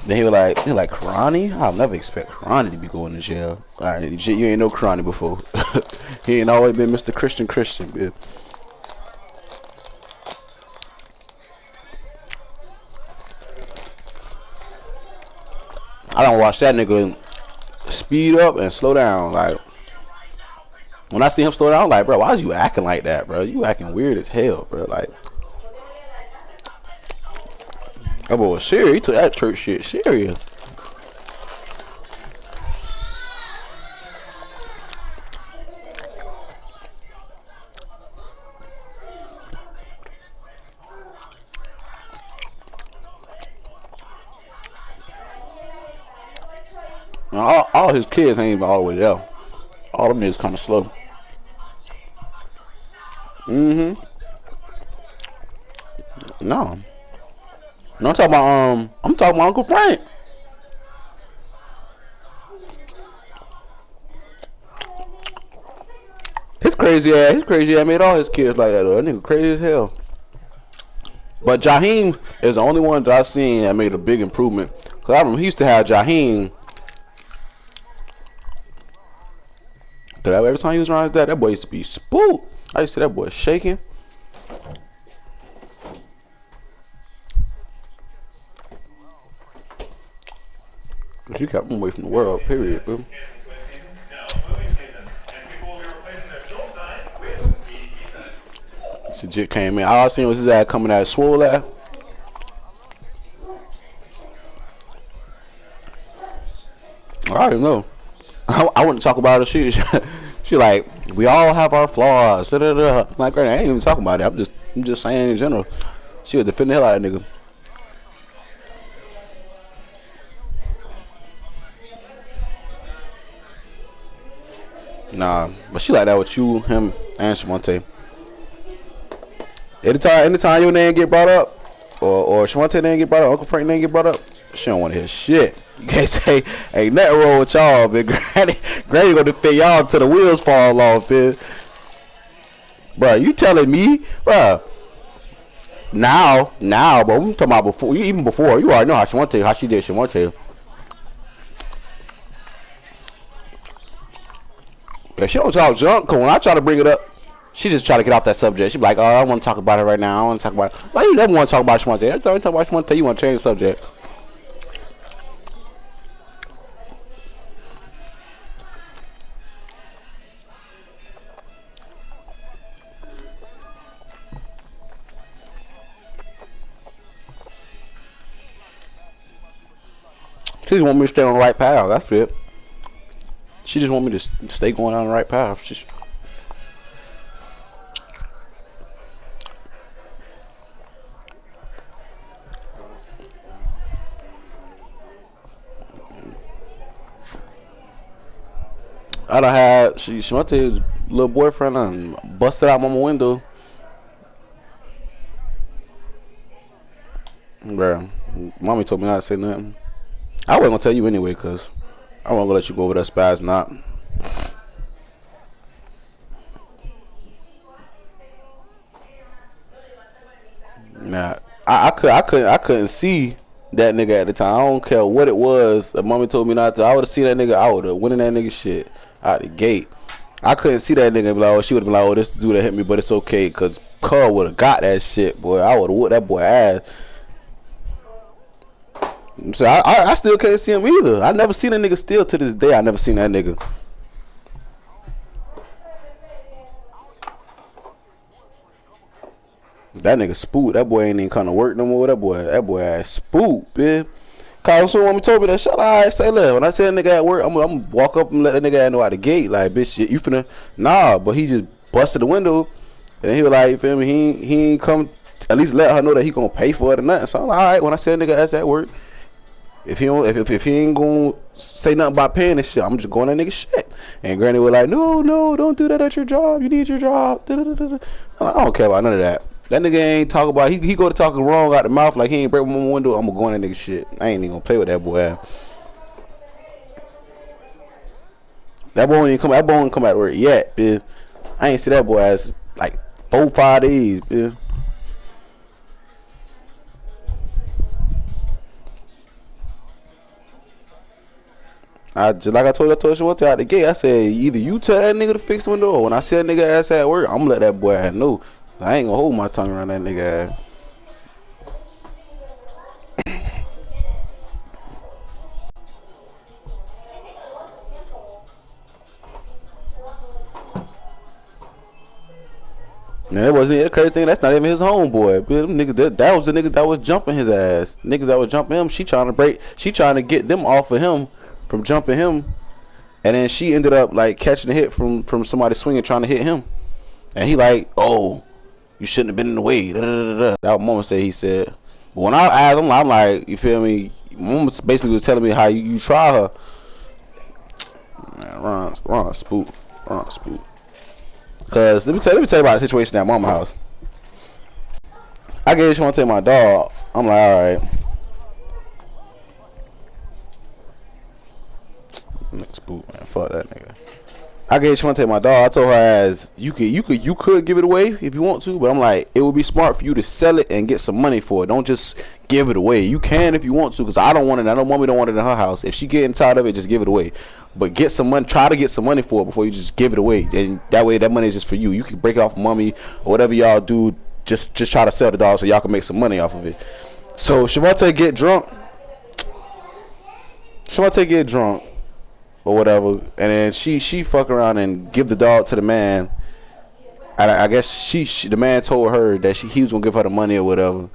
Then he was like, Karani? I'll never expect Karani to be going to jail. Alright, you ain't know Karani before. He ain't always been Mr. Christian, man. I don't watch that nigga speed up and slow down. Like, when I see him slow down, I'm like, bro, why is you acting like that, bro? You acting weird as hell, bro. Like, that boy was serious. He took that church shit serious. All his kids ain't even all the way there. All them niggas kind of slow. No. No, I'm talking about Uncle Frank. His crazy ass made all his kids like that though. That nigga crazy as hell. But Jaheim is the only one that I've seen that made a big improvement. Cause I remember he used to have Jaheim. Cause every time he was around his dad, that boy used to be spooked. I used to see that boy shaking. Cause you kept him away from the world, period, bro. She just came in. All I seen was his ass coming out swole ass. I already know. I wouldn't talk about it. She like, we all have our flaws. Da, da, da. I'm like, I ain't even talking about it. I'm just saying in general. She would defend the hell out of that nigga. Nah, but she like that with you, him, and Shmonte. Anytime your name get brought up, or Shmonte name get brought up, Uncle Frank name get brought up, she don't want to hear shit. You can't say, ain't nothing wrong with y'all, man. Granny gonna defend y'all till the wheels fall off, man. Bro, you telling me, bro? Now, but we talking about before. Even before, you already know how she did Shmonte. If she don't talk junk, cause when I try to bring it up, she just try to get off that subject. She be like, oh, I want to talk about it right now. I want to talk about it. Why you never want to talk about Shmonte? Every time you talk about Shmonte, you want to change the subject. She just want me to stay on the right path. That's it. She just want me to stay going on the right path. I done had she went to his little boyfriend and busted out mama window. Bruh, mommy told me not to say nothing. I wasn't gonna tell you anyway, cause I wasn't gonna let you go over that spaz not. Nah, I couldn't see that nigga at the time. I don't care what it was. If mommy told me not to, I would have seen that nigga. I would have went in that nigga shit out the gate. I couldn't see that nigga. Be like, oh, she would have been like, oh, this dude that hit me, but it's okay, cause Cub would have got that shit, boy. I would have whooped that boy ass. So I still can't see him either. I never seen a nigga steal to this day. I never seen that nigga. That nigga spooked. That boy ain't even come to work no more. That boy ass spooked, bitch. Cause someone when me told me that shit, alright, say less. When I say that nigga at work, I'm gonna walk up and let that nigga know out the gate, like, bitch, shit, you finna, nah. But he just busted the window, and he was like, you feel me? He ain't come at least let her know that he gonna pay for it or nothing. So I'm like, alright. When I say that nigga ass at work, if he don't, if he ain't gonna say nothing about paying this shit, I'm just going that nigga shit. And Granny was like, no, don't do that at your job. You need your job. I'm like, I don't care about none of that. That nigga ain't talk about, he go to talking wrong out the mouth like he ain't break my window. I'm gonna go in that nigga shit. I ain't even gonna play with that boy. That boy ain't come. That boy ain't come out of work yet, bitch. I ain't see that boy ass like 4-5 days, bitch. Like I told you one time out the gate. I said either you tell that nigga to fix the window, or when I see that nigga ass at work, I'm gonna let that boy know. I ain't gonna hold my tongue around that nigga ass. Man, that wasn't the crazy thing. That's not even his homeboy. That was the nigga that was jumping his ass. Niggas that was jumping him. She trying to get them off of him from jumping him, and then she ended up like catching a hit from somebody swinging trying to hit him, and he like, oh, you shouldn't have been in the way. Da, da, da, da. That moment he said. But when I asked him, I'm like, you feel me? Mom basically was telling me how you try her. Man, wrong spook. Cause let me tell you about the situation at mama house. I gave she want to take my dog. I'm like, all right. Spook, man. Fuck that nigga. I gave she want to take my dog. I told her as you could give it away if you want to, but I'm like, it would be smart for you to sell it and get some money for it. Don't just give it away. You can if you want to, cause I don't want it. I know mommy don't want it in her house. If she getting tired of it, just give it away. But get some money. Try to get some money for it before you just give it away. And that way, that money is just for you. You can break it off mommy or whatever y'all do. Just try to sell the dog so y'all can make some money off of it. So Shavante get drunk. Or whatever, and then she fuck around and give the dog to the man. And I guess the man told her that he was gonna give her the money or whatever.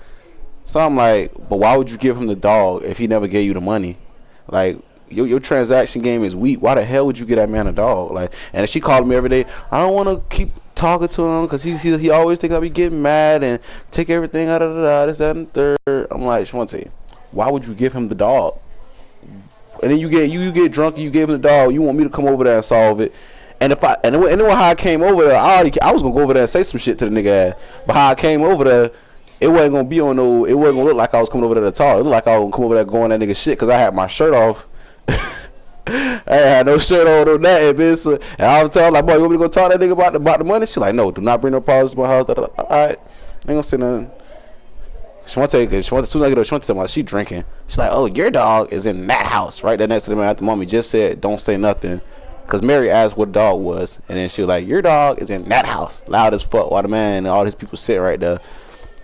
So I'm like, but why would you give him the dog if he never gave you the money? Like your transaction game is weak. Why the hell would you get that man a dog? Like, and she called me every day. I don't want to keep talking to him because he always think I'll be getting mad and take everything out of this, that, and the third. I'm like, Shmonte, why would you give him the dog? And then you get drunk and you gave him the dog. You want me to come over there and solve it? And then how I came over there, I was gonna go over there and say some shit to the nigga ass. But how I came over there, it wasn't gonna be on no. It wasn't gonna look like I was coming over there to talk. It looked like I was gonna come over there going that nigga shit because I had my shirt off. I had no shirt on or nothing, bitch. So, and I was telling like, boy, you want me to go talk to that nigga about the money? She like, no, do not bring no problems to my house. All right, ain't gonna say nothing. She want to tell me she drinking. She's like, oh, your dog is in that house right there next to the man. After mommy just said, don't say nothing. Because Mary asked what the dog was. And then she was like, your dog is in that house. Loud as fuck while the man and all his people sit right there.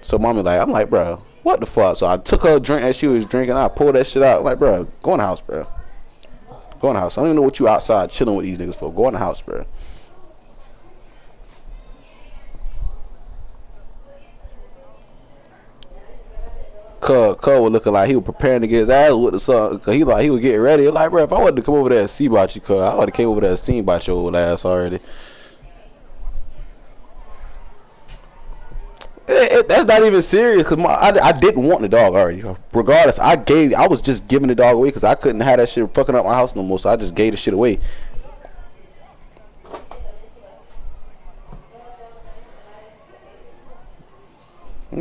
So mommy like, I'm like, bro, what the fuck? So I took her drink as she was drinking. I pulled that shit out. I'm like, bro, go in the house, bro. Go in the house. I don't even know what you outside chilling with these niggas for. Go in the house, bro. Cuz was looking like he was preparing to get his ass with the son. Cause he was getting ready. Like, bro, if I wanted to come over there and see about you, cuz I would have came over there and seen about your old ass already. That's not even serious, cause I didn't want the dog already. Regardless, I was just giving the dog away because I couldn't have that shit fucking up my house no more. So I just gave the shit away.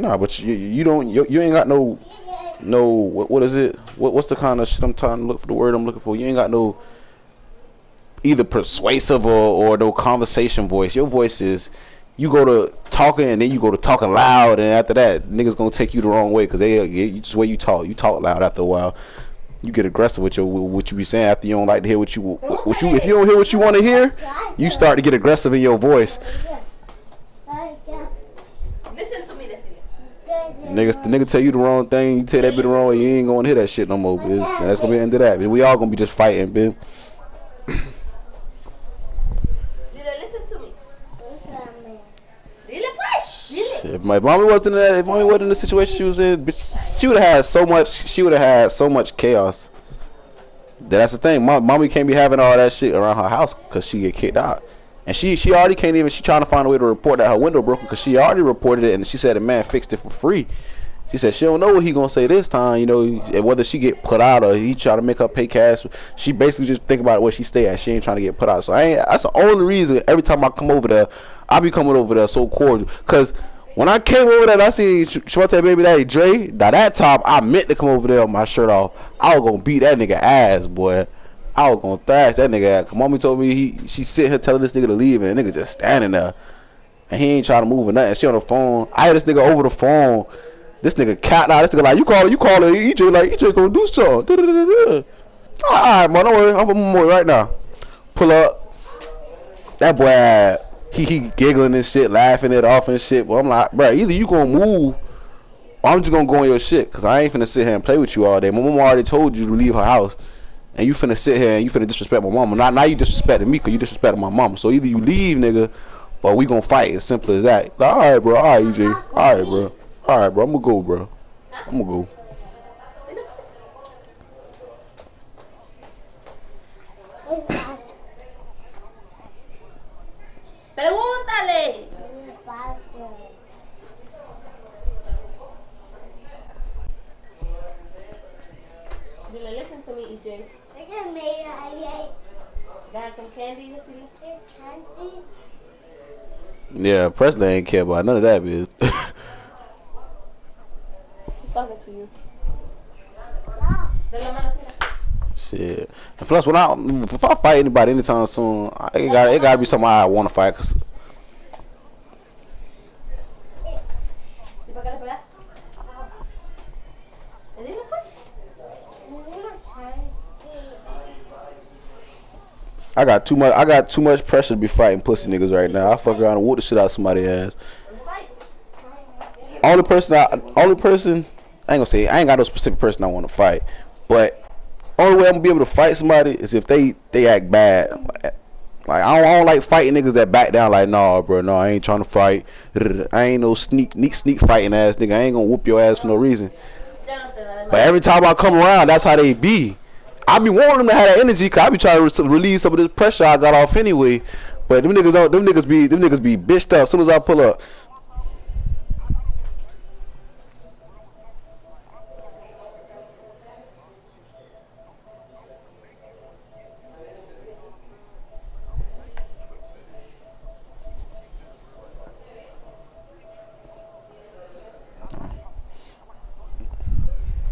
Nah, but you don't you ain't got no what is it? What's the kind of shit I'm trying to look for the word I'm looking for? You ain't got no either persuasive or no conversation voice. Your voice is you go to talking and then you go to talking loud, and after that niggas gonna take you the wrong way because just the way you talk loud. After a while you get aggressive with what you be saying after you don't like to hear what you if you don't hear what you want to hear, you start to get aggressive in your voice. Listen to me, The nigga tell you the wrong thing, you tell that bit wrong, and you ain't gonna hear that shit no more, bitch. And that's gonna be the end of that. Bitch. We all gonna be just fighting, bitch. Listen to me. If my mommy wasn't in the situation she was in, bitch, she would have had so much chaos. That's the thing. Mommy can't be having all that shit around her house because she get kicked out. And she already can't even, she trying to find a way to report that her window broken because she already reported it and she said the man fixed it for free. She said she don't know what he gonna say this time, you know, whether she get put out or he try to make her pay cash. She basically just think about where she stay at. She ain't trying to get put out. So that's the only reason every time I come over there, I be coming over there so cordial. Cause when I came over there and I seen Shorty Baby Daddy Dre, now that time I meant to come over there with my shirt off. I was gonna beat that nigga ass, boy. I was gonna thrash that nigga ass. Mommy told me she sitting here telling this nigga to leave and the nigga just standing there. And he ain't trying to move or nothing. She on the phone. I had this nigga over the phone. This nigga cat out. This nigga like, you call it EJ, like EJ gonna do something. Alright, man, don't worry. I'm on my way right now. Pull up. That boy, he giggling and shit, laughing it off and shit. But I'm like, bro, either you gonna move or I'm just gonna go on your shit. Cause I ain't finna sit here and play with you all day. My mama already told you to leave her house. And you finna sit here and you finna disrespect my mama. Now you disrespecting me cause you disrespecting my mama. So either you leave, nigga, or we gonna fight. As simple as that. Like, alright, bro. Alright, EJ. Alright, bro. Alright, bro. I'm gonna go, bro. I'm gonna go. Pregúntale. Listen to me, EJ. Got some candy, candy? Yeah, Presley ain't care about none of that, bitch. He's talking to you. Shit. And plus, if I fight anybody anytime soon, it gotta be somebody I want to fight. Cause I got too much pressure to be fighting pussy niggas right now. I fuck around and whoop the shit out of somebody's ass. Only person, I ain't gonna say, I ain't got no specific person I want to fight, but only way I'm gonna be able to fight somebody is if they act bad. Like I don't like fighting niggas that back down. Like, nah, bro, no, I ain't trying to fight. I ain't no sneak fighting ass nigga. I ain't gonna whoop your ass for no reason. But every time I come around, that's how they be. I be wanting them to have that energy, cause I be trying to release some of this pressure I got off anyway. But them niggas be bitched up as soon as I pull up.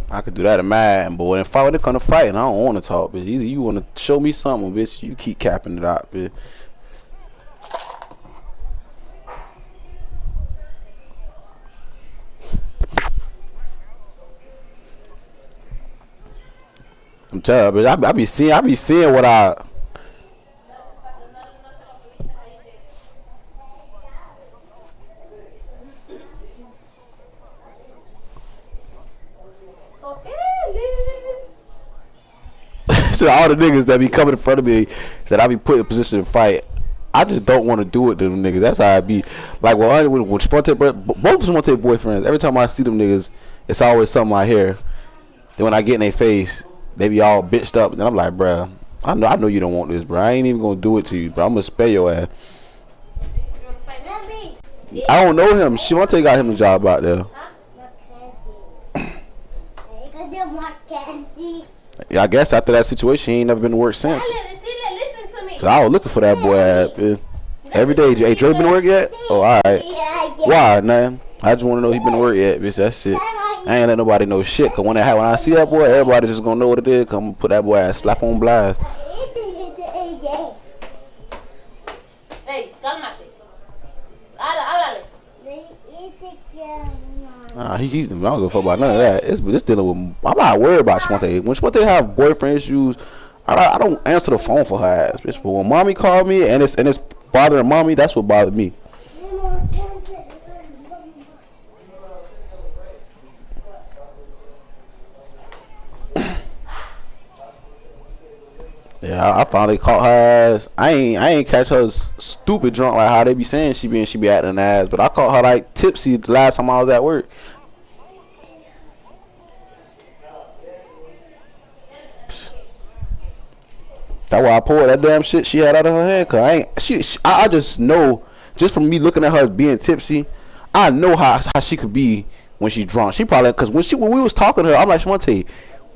I could do that in mad, but when it come to fighting, I don't want to talk, bitch. Either you want to show me something, bitch, you keep capping it out, bitch. I'm telling you, bitch, I be seeing what I. So all the niggas that be coming in front of me that I be put in a position to fight, I just don't want to do it to them niggas. That's how I be. Like when Sponte, both Sponte boyfriends, every time I see them niggas, it's always something I hear. Then when I get in their face, they be all bitched up, and I'm like, bruh, I know you don't want this, bruh. I ain't even gonna do it to you, bro. I'm gonna spare your ass. I don't know him. Sponte got him the job out there. Yeah, I guess after that situation, he ain't never been to work since. Cause I was looking for that boy. Every day. Hey, Dre been to work yet? Oh, alright. Why, man? I just want to know he been to work yet, bitch. That's it. I ain't let nobody know shit. Cause when I see that boy, everybody just gonna know what it is. Come put that boy ass slap on blast. Hey, cálmate. Háblale. Nah, he's. I don't give a fuck about none of that. It's dealing with. I'm not worried about Shmonte. When Shmonte have boyfriend issues, I don't answer the phone for her ass, bitch. But when mommy called me and it's bothering mommy, that's what bothered me. Yeah, I finally caught her ass. I ain't catch her stupid drunk like how they be saying she be acting ass. But I caught her like tipsy the last time I was at work. That's why I poured that damn shit she had out of her hand. Cause I just know, just from me looking at her being tipsy, I know how she could be when she drunk. She probably, cause when we was talking to her, I'm like, Shmonte,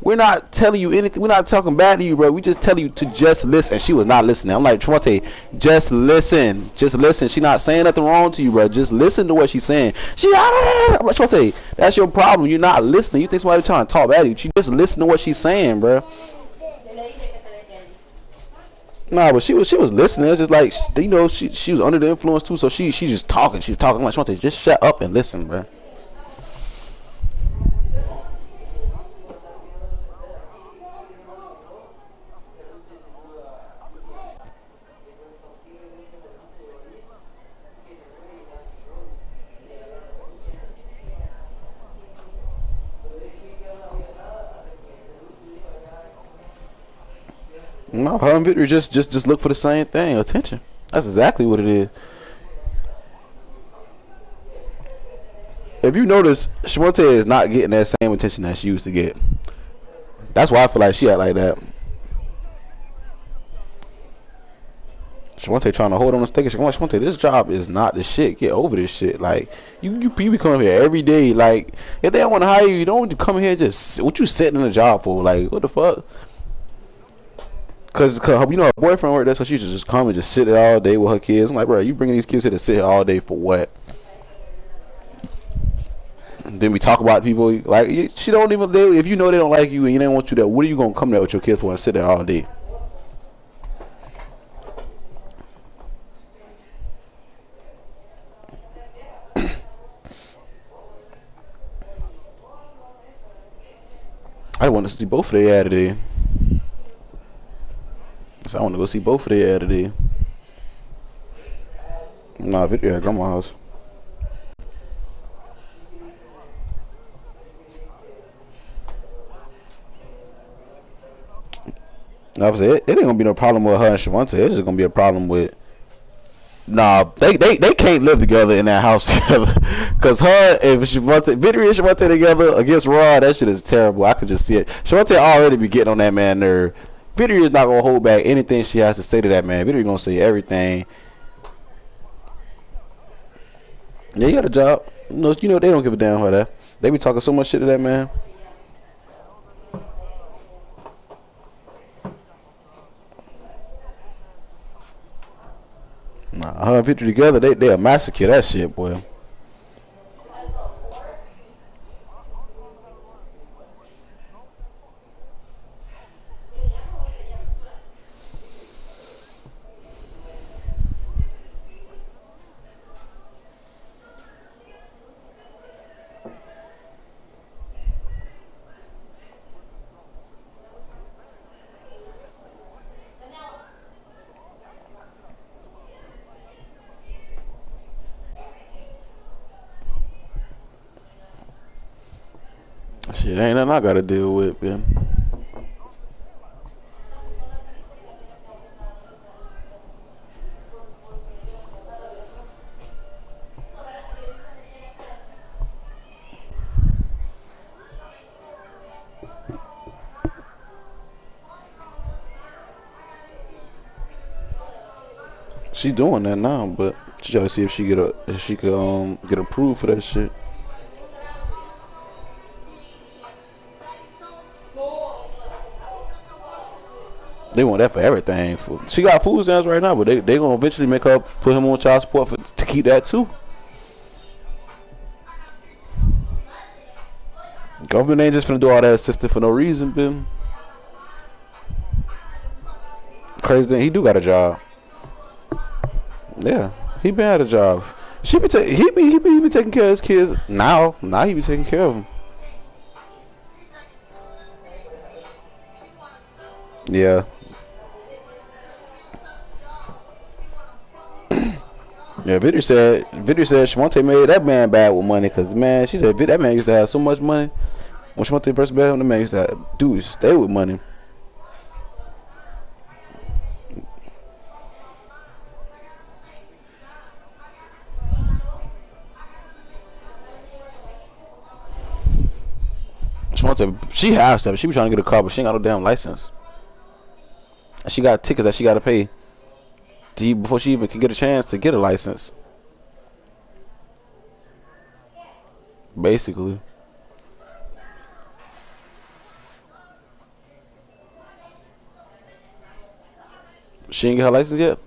we're not telling you anything. We're not talking bad to you, bro. We just telling you to just listen. And she was not listening. I'm like, Shmonte, just listen. Just listen. She not saying nothing wrong to you, bro. Just listen to what she's saying. I'm like, Shmonte, that's your problem. You're not listening. You think somebody trying to talk bad to you. You just listen to what she's saying, bro. Nah, but she was listening. It's just like, you know, she was under the influence too. So she's just talking. She's talking. I'm like, Shmonte, just shut up and listen, bro. No, her and Victory just look for the same thing, attention. That's exactly what it is. If you notice, Shmonte is not getting that same attention that she used to get. That's why I feel like she act like that. Shmonte trying to hold on to stick. Shmonte, this job is not the shit. Get over this shit. Like you be coming here every day. Like if they don't want to hire you, you don't come here just what you sitting in the job for. Like what the fuck? Cause you know her boyfriend worked there, so she should just come and just sit there all day with her kids. I'm like, bro, you bringing these kids here to sit here all day for what? And then we talk about people like she don't even. If you know they don't like you and you don't want you there, what are you gonna come there with your kids for and sit there all day? I want to see both of their today. So I want to go see both of their today. Nah, Victory at grandma's house. Obviously, it ain't gonna be no problem with her and Shmonte. It's just gonna be a problem with. Nah, they can't live together in that house together. Cause her if Shmonte, Victory and Shmonte together against Raw, that shit is terrible. I could just see it. Shmonte already be getting on that man nerve. Victory is not gonna hold back anything she has to say to that man. Victory gonna say everything. Yeah, you got a job. You know they don't give a damn about that. They be talking so much shit to that man. Nah, her and Victory together, they'll massacre that shit, boy. Shit, ain't nothing I gotta deal with, man. She doing that now, but she gotta see if she could get approved for that shit. They want that for everything. She got food stamps right now, but they gonna eventually make her put him on child support to keep that too. Government ain't just finna do all that assistance for no reason, Ben. Crazy thing, he do got a job. Yeah, he been at a job. He be taking care of his kids now. Now he be taking care of them. Yeah. Yeah, Victor said Shmonte made that man bad with money because, man, she said that man used to have so much money. When Shmonte first met him, the man used to have, dude, stay with money. Shmonte, she has stuff. She was trying to get a car, but she ain't got no damn license. And she got tickets that she got to pay before she even can get a chance to get a license. Basically. She ain't get her license yet?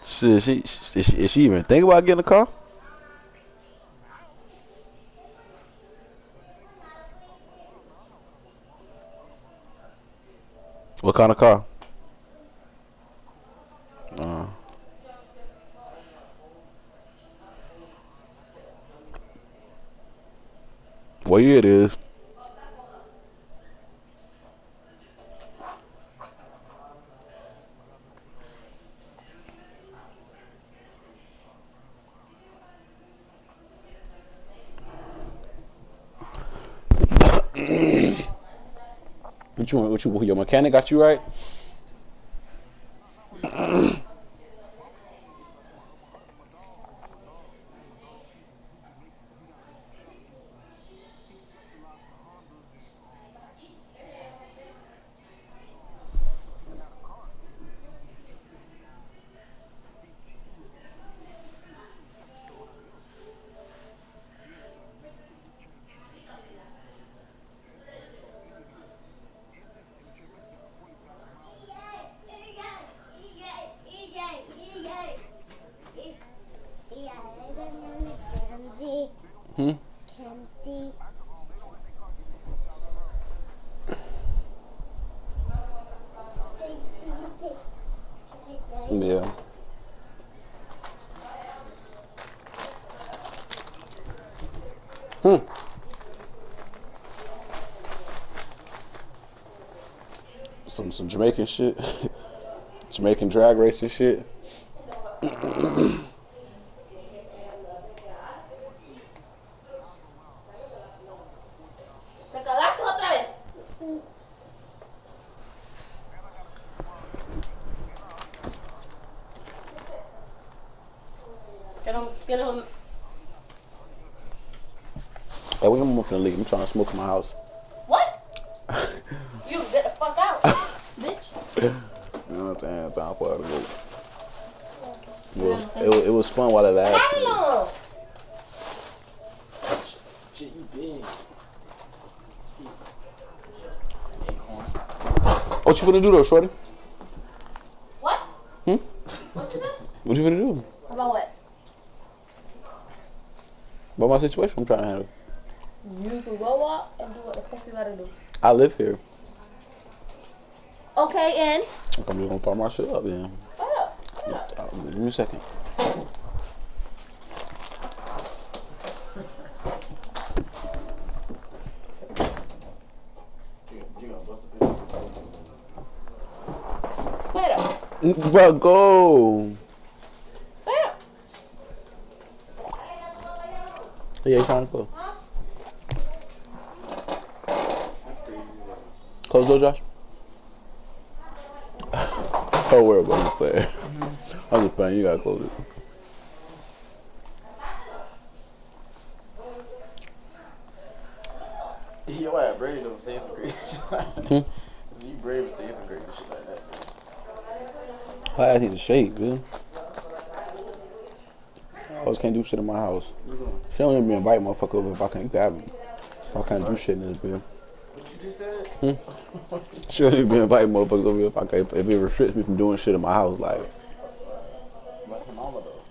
Shit, is she even think about getting a car? What kind of car? What year it is? What you your mechanic got you right? Yeah. Some Jamaican shit. Jamaican drag racing shit. Hey, when I'm finna leave, I'm trying to smoke in my house. What? You get the fuck out, bitch. You know what I'm saying? Time for her to go. It was fun while it lasted. Damn. Shit, you big. What you finna do though, shorty? What? What you do? What you finna do? About what? About my situation I'm trying to handle. You can go out and do what the fuck you gotta do. I live here. Okay, and? I'm just gonna fire my shit up then. Hold up. Give me a second. Wait up. Bro, go. Wait up. Yeah, you trying to go? Close the door, Josh. Don't worry about it, player. I'm just playing. You gotta close it. Yo, I brave don't say some crazy shit like that. You brave to say some crazy shit like that. I need to shake, dude. hoes can't do shit in my house. She don't even invite motherfucker over if I can't grab me. If I can't do shit in this bitch. What you just said? She don't even invite motherfuckers over if I can't. If it restricts me from doing shit in my house, like. Like your mama though.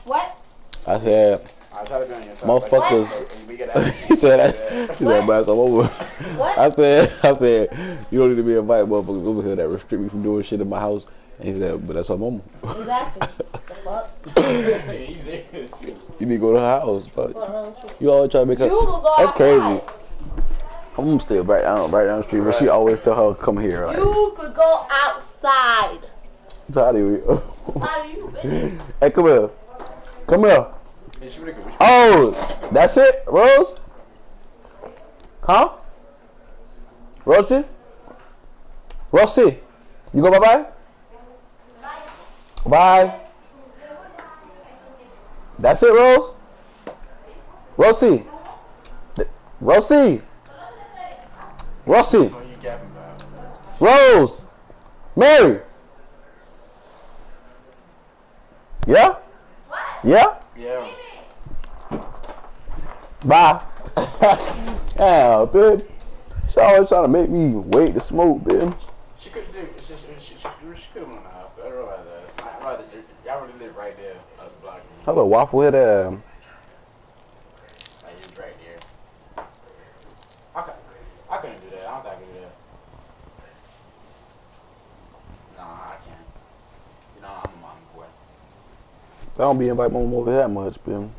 What? I said. I try to be on your side. Motherfuckers. Like, he said, "But I'm over." What? I said, you don't need to be inviting motherfuckers over here that restrict me from doing shit in my house. And he said, but that's her mama. Exactly. The fuck? You need to go to her house, but you always try to make her. You could go That's crazy. outside. I'm still right down the street, but she always tell her come here. Like, You could go outside. I'm tired of you. How do you, bitch? Hey, come here. Come here. Oh, that's it, Rose? Huh? Rosie? Rosie? You go bye-bye? Bye. That's it, Rose? Rosie? Rosie? Rosie? Rose? Mary? Yeah? Yeah? Yeah. Bye. Yeah, babe. She always trying to make me wait to smoke, babe. She could do. She could have went in the house. I realize that. Y'all really live right there, up the block. Hello, waffle head. Like it's right there. I couldn't do that. I don't think I could do that. Nah, I can't. You know, I'm a mom boy. I don't be inviting mama over that much, babe.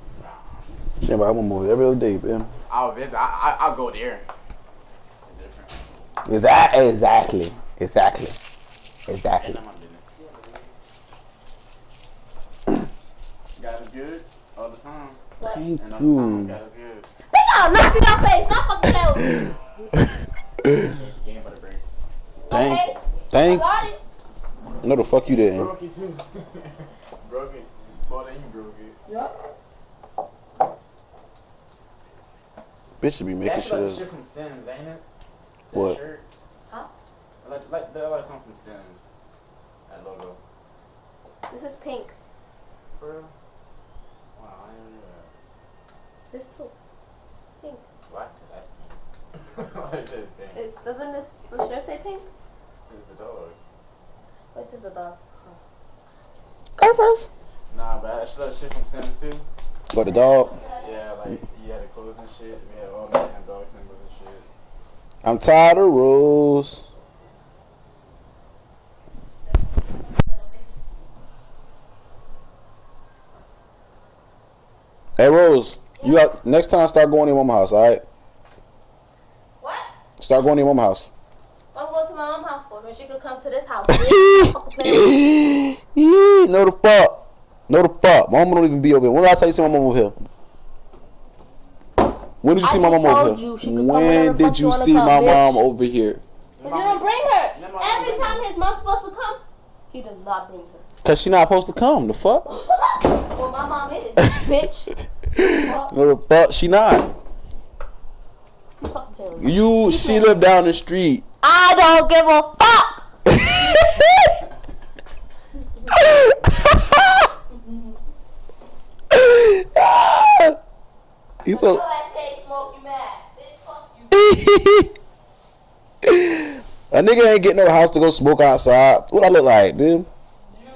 She invite mama over every other day, babe. I'll visit. I'll go there. It's different. Exactly. Ain't none of my business. God is good all the time. Thank And all the time, you. God is good. Bitch, I'll knock you in your face. Stop fucking playing with me. Game by the break. Thank. I got it. No, the fuck you didn't. Broke it too. Broke it. More than you broke it. Yup. Bitch should be making That's like the shit shit up. from Sims, ain't it? That What? Shirt. Huh? Like something from Sims. That logo. This is pink. For real? Wow, I didn't know This too. Pink. that. What? That's pink. Why is this pink? Doesn't this the shirt say pink? It's the dog. It's just a dog. Nah, but that's the shit from Sims too. But the dog. Yeah, like you had the clothes and shit. We had all the damn dog symbols and shit. I'm tired of rules. Hey Rose, you got next time start going to your mama's house, alright? What? Start going to your mama's house. I'm going to my mom's house for her. She could come to this house. Bitch. Fucking playing with me. No the fuck. No the fuck. My mama don't even be over here. When did I tell you to see my mama over here? When did you see my mom over here? When did you see my mom over here? Because you don't bring her. Every time his mom's supposed to come, he does not bring her. Cause she not supposed to come. The fuck? Well, my mom is, bitch. No the fuck. She not. You fucking playing with me. She live down the street. I don't give a fuck. He's so. A nigga ain't getting no house to go smoke outside. What I look like, dude? You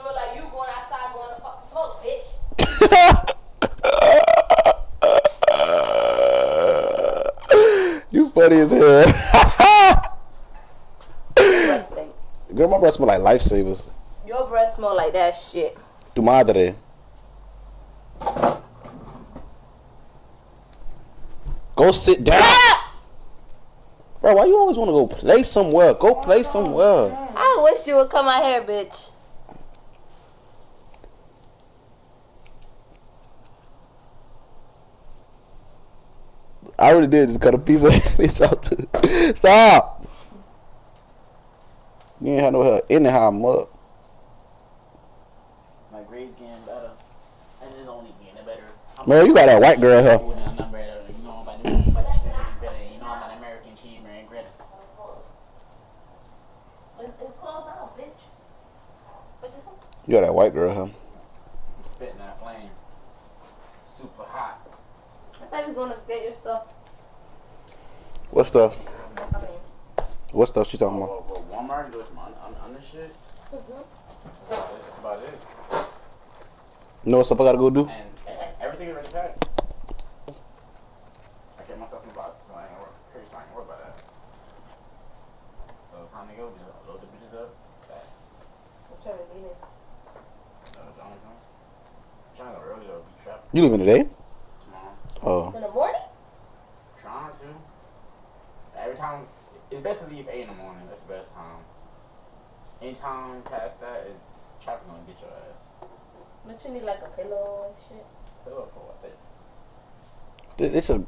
look like you going outside going to fucking smoke, bitch. You funny as hell. Breath stink. Girl, my breath smell like lifesavers. Your breath smell like that shit. Tu madre. Go sit down. Bro, why you always want to go play somewhere? Go play somewhere. I wish you would come out here, bitch. I really did just cut a piece of that bitch out too. Stop. You ain't had no hair anyhow, mud. My grades getting better. And it's only getting better. Man, you got that white girl here. You know about this, you know about American cheeseburger and Greta. It's closed out, bitch. What you say? You got that white girl here. I'm spitting that flame. super hot. I thought you was gonna get your stuff. What stuff? I mean. What stuff she talking about? Well, Walmart doing some under shit. That's about it. You know what stuff I gotta go do? And everything is already packed. I kept myself in the box, so I ain't worry about that. So it's time to go. Just load the bitches up. It's packed. I'm trying to leave it. Johnny come. I'm trying to go early though. Be trapped You leaving today? tomorrow. Oh. In the morning? Trying to. Every time, it's best to leave 8 in the morning. That's the best time. Anytime past that, it's traffic gonna get your ass. Don't you need like a pillow and shit? Fill up for what? It's an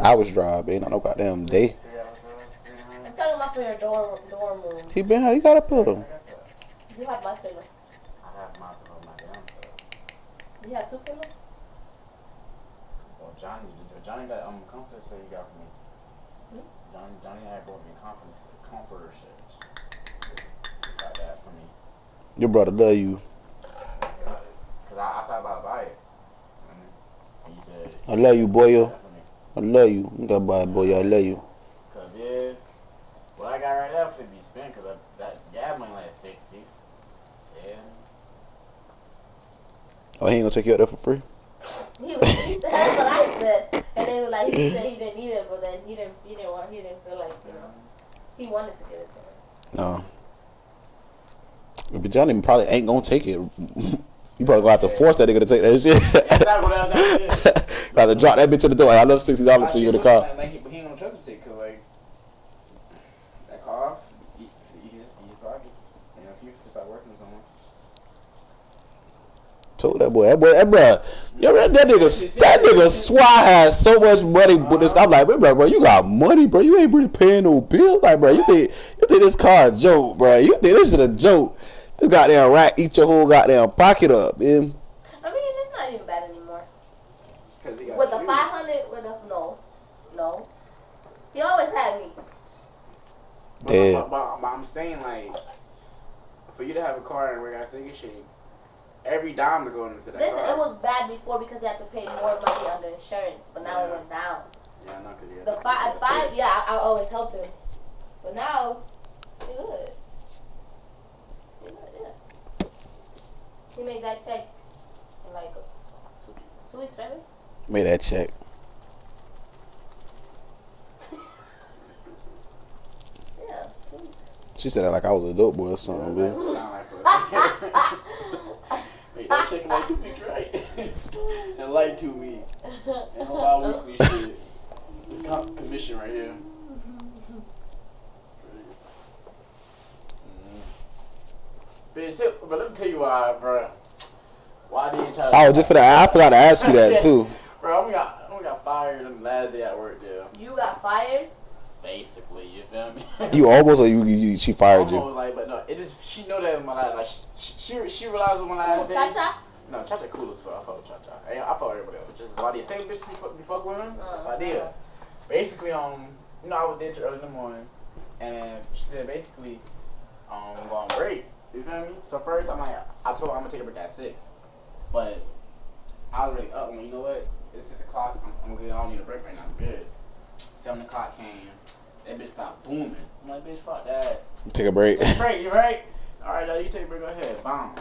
hour's drive, ain't no goddamn day. 3 hours, 3 hours. I'm talking about for your dorm room. He got a pillow. You have my pillow. I have my pillow, my damn self. You have 2 pillows? Well, Johnny got comfort so he got for me. Johnny had brought me comforter shit. Got that for me. Your brother love you. Cause I said about to buy it. And he said, I love you, boy. that for me. I love you. You gotta buy it, boy. I love you. Cause yeah, what I got right now should be spent. Cause that gas money like 60. 7. Oh, he ain't gonna take you out there for free? That's what I said. And then like he said he didn't need it, but then he didn't feel like, you know, he wanted to give it to her. No. But Johnny probably ain't gonna take it. You probably gonna have to force that nigga to take that shit. Got to drop that bitch to the door. I love $60 for you in the car. But he ain't gonna trust me cause like that car off, eat his pockets. You know, if you start working with someone. Told that boy, yo, that nigga Swat has so much money with this. I'm like, bro, you got money, bro. You ain't really paying no bill, like, bro. You think this car a joke, bro? You think this is a joke? This goddamn rat eat your whole goddamn pocket up, man. I mean, it's not even bad anymore. With the 500, no. He always had me. But I'm saying like, for you to have a car and where I think it should. Every dime to go into that Listen, car. it was bad before because you had to pay more money on the insurance, but now it went down. Yeah, no, cause you The five, yeah, I always helped him, but now he good. Yeah. He made that check in like 2 weeks, right? Made that check. Yeah. 2 weeks. She said that like I was a dope boy or something, man. Wait, that check in like 2 weeks, right? In like 2 weeks. And no bi-weekly shit. This commission right here. But let me tell you why, bro. Why did you try to... I was just I forgot to ask you that too. Bro, I only got fired on the last day at work, dude. You got fired? Basically, you feel me? You almost, or she fired you? Almost, like, but no, it just, she know that in my life. Like, she realized in my last day. Cha-Cha? No, Cha-Cha cool as fuck. I fuck with Cha-Cha. I fuck with everybody else. Just why the same bitch be fuck with him? I did. Basically, you know, I was there till early in the morning, and then she said basically, I'm going on break. You feel me? So first, I told her I'm gonna take a break at 6, but I was already up. I'm like, you know what? It's 6 o'clock. I'm good. I don't need a break right now. I'm good. 7 o'clock came. That bitch stopped booming. I'm like, bitch, fuck that. Take a break. Take a break, you right? All right, you take a break. Go ahead. Boom.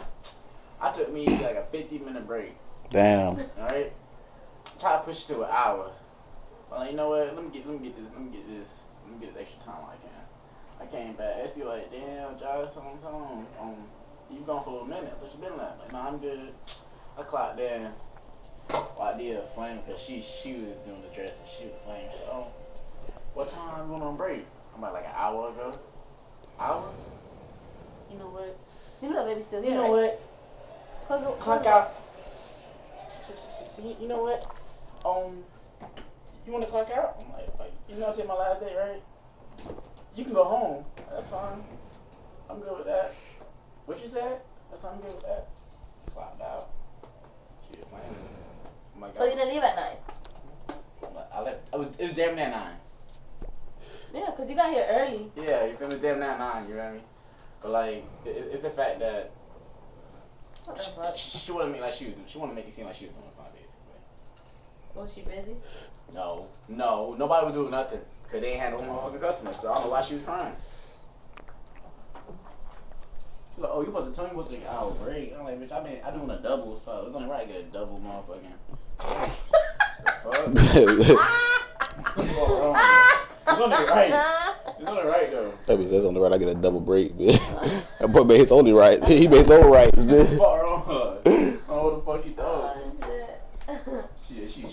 I took me like a 50-minute break. Damn. All right. Try to push it to an hour. But like, you know what? Let me get this extra time while I can. I came back. I see like, damn, Josh, you gone for a little minute. What you been like? Nah, I'm good. I clocked in. Well, I did a flame because she was doing the dressing. She was flame. So, what time you went on break? I'm like an hour ago. Hour? You know what? You know baby's still here, You know right? what? Clock out. You know what? You want to clock out? I'm like, you know, take my last day, right? You can go home. That's fine. I'm good with that. What you said? That's I'm good with that. Clocked out. She was playing. Oh my God. So you didn't leave at 9? It was damn near 9. Yeah, because you got here early. Yeah, you feel me? Damn near 9, you know what I mean? But like, it's the fact that she wanted to make like she wanted to make it seem like she was doing something basically. Was she busy? No, nobody would do nothing because they ain't had no motherfucking customers. So I don't know why she was crying. She's like, oh, you supposed to tell me what to take an hour break. I'm like, bitch, I doing a double, so it's only right to get a double motherfucking. It's only right. It's only right though. That means that's on the right. I get a double break, man. That boy made his only right. He made his own rights, man. Far on her. I don't know what the fuck she thought. Oh shit. She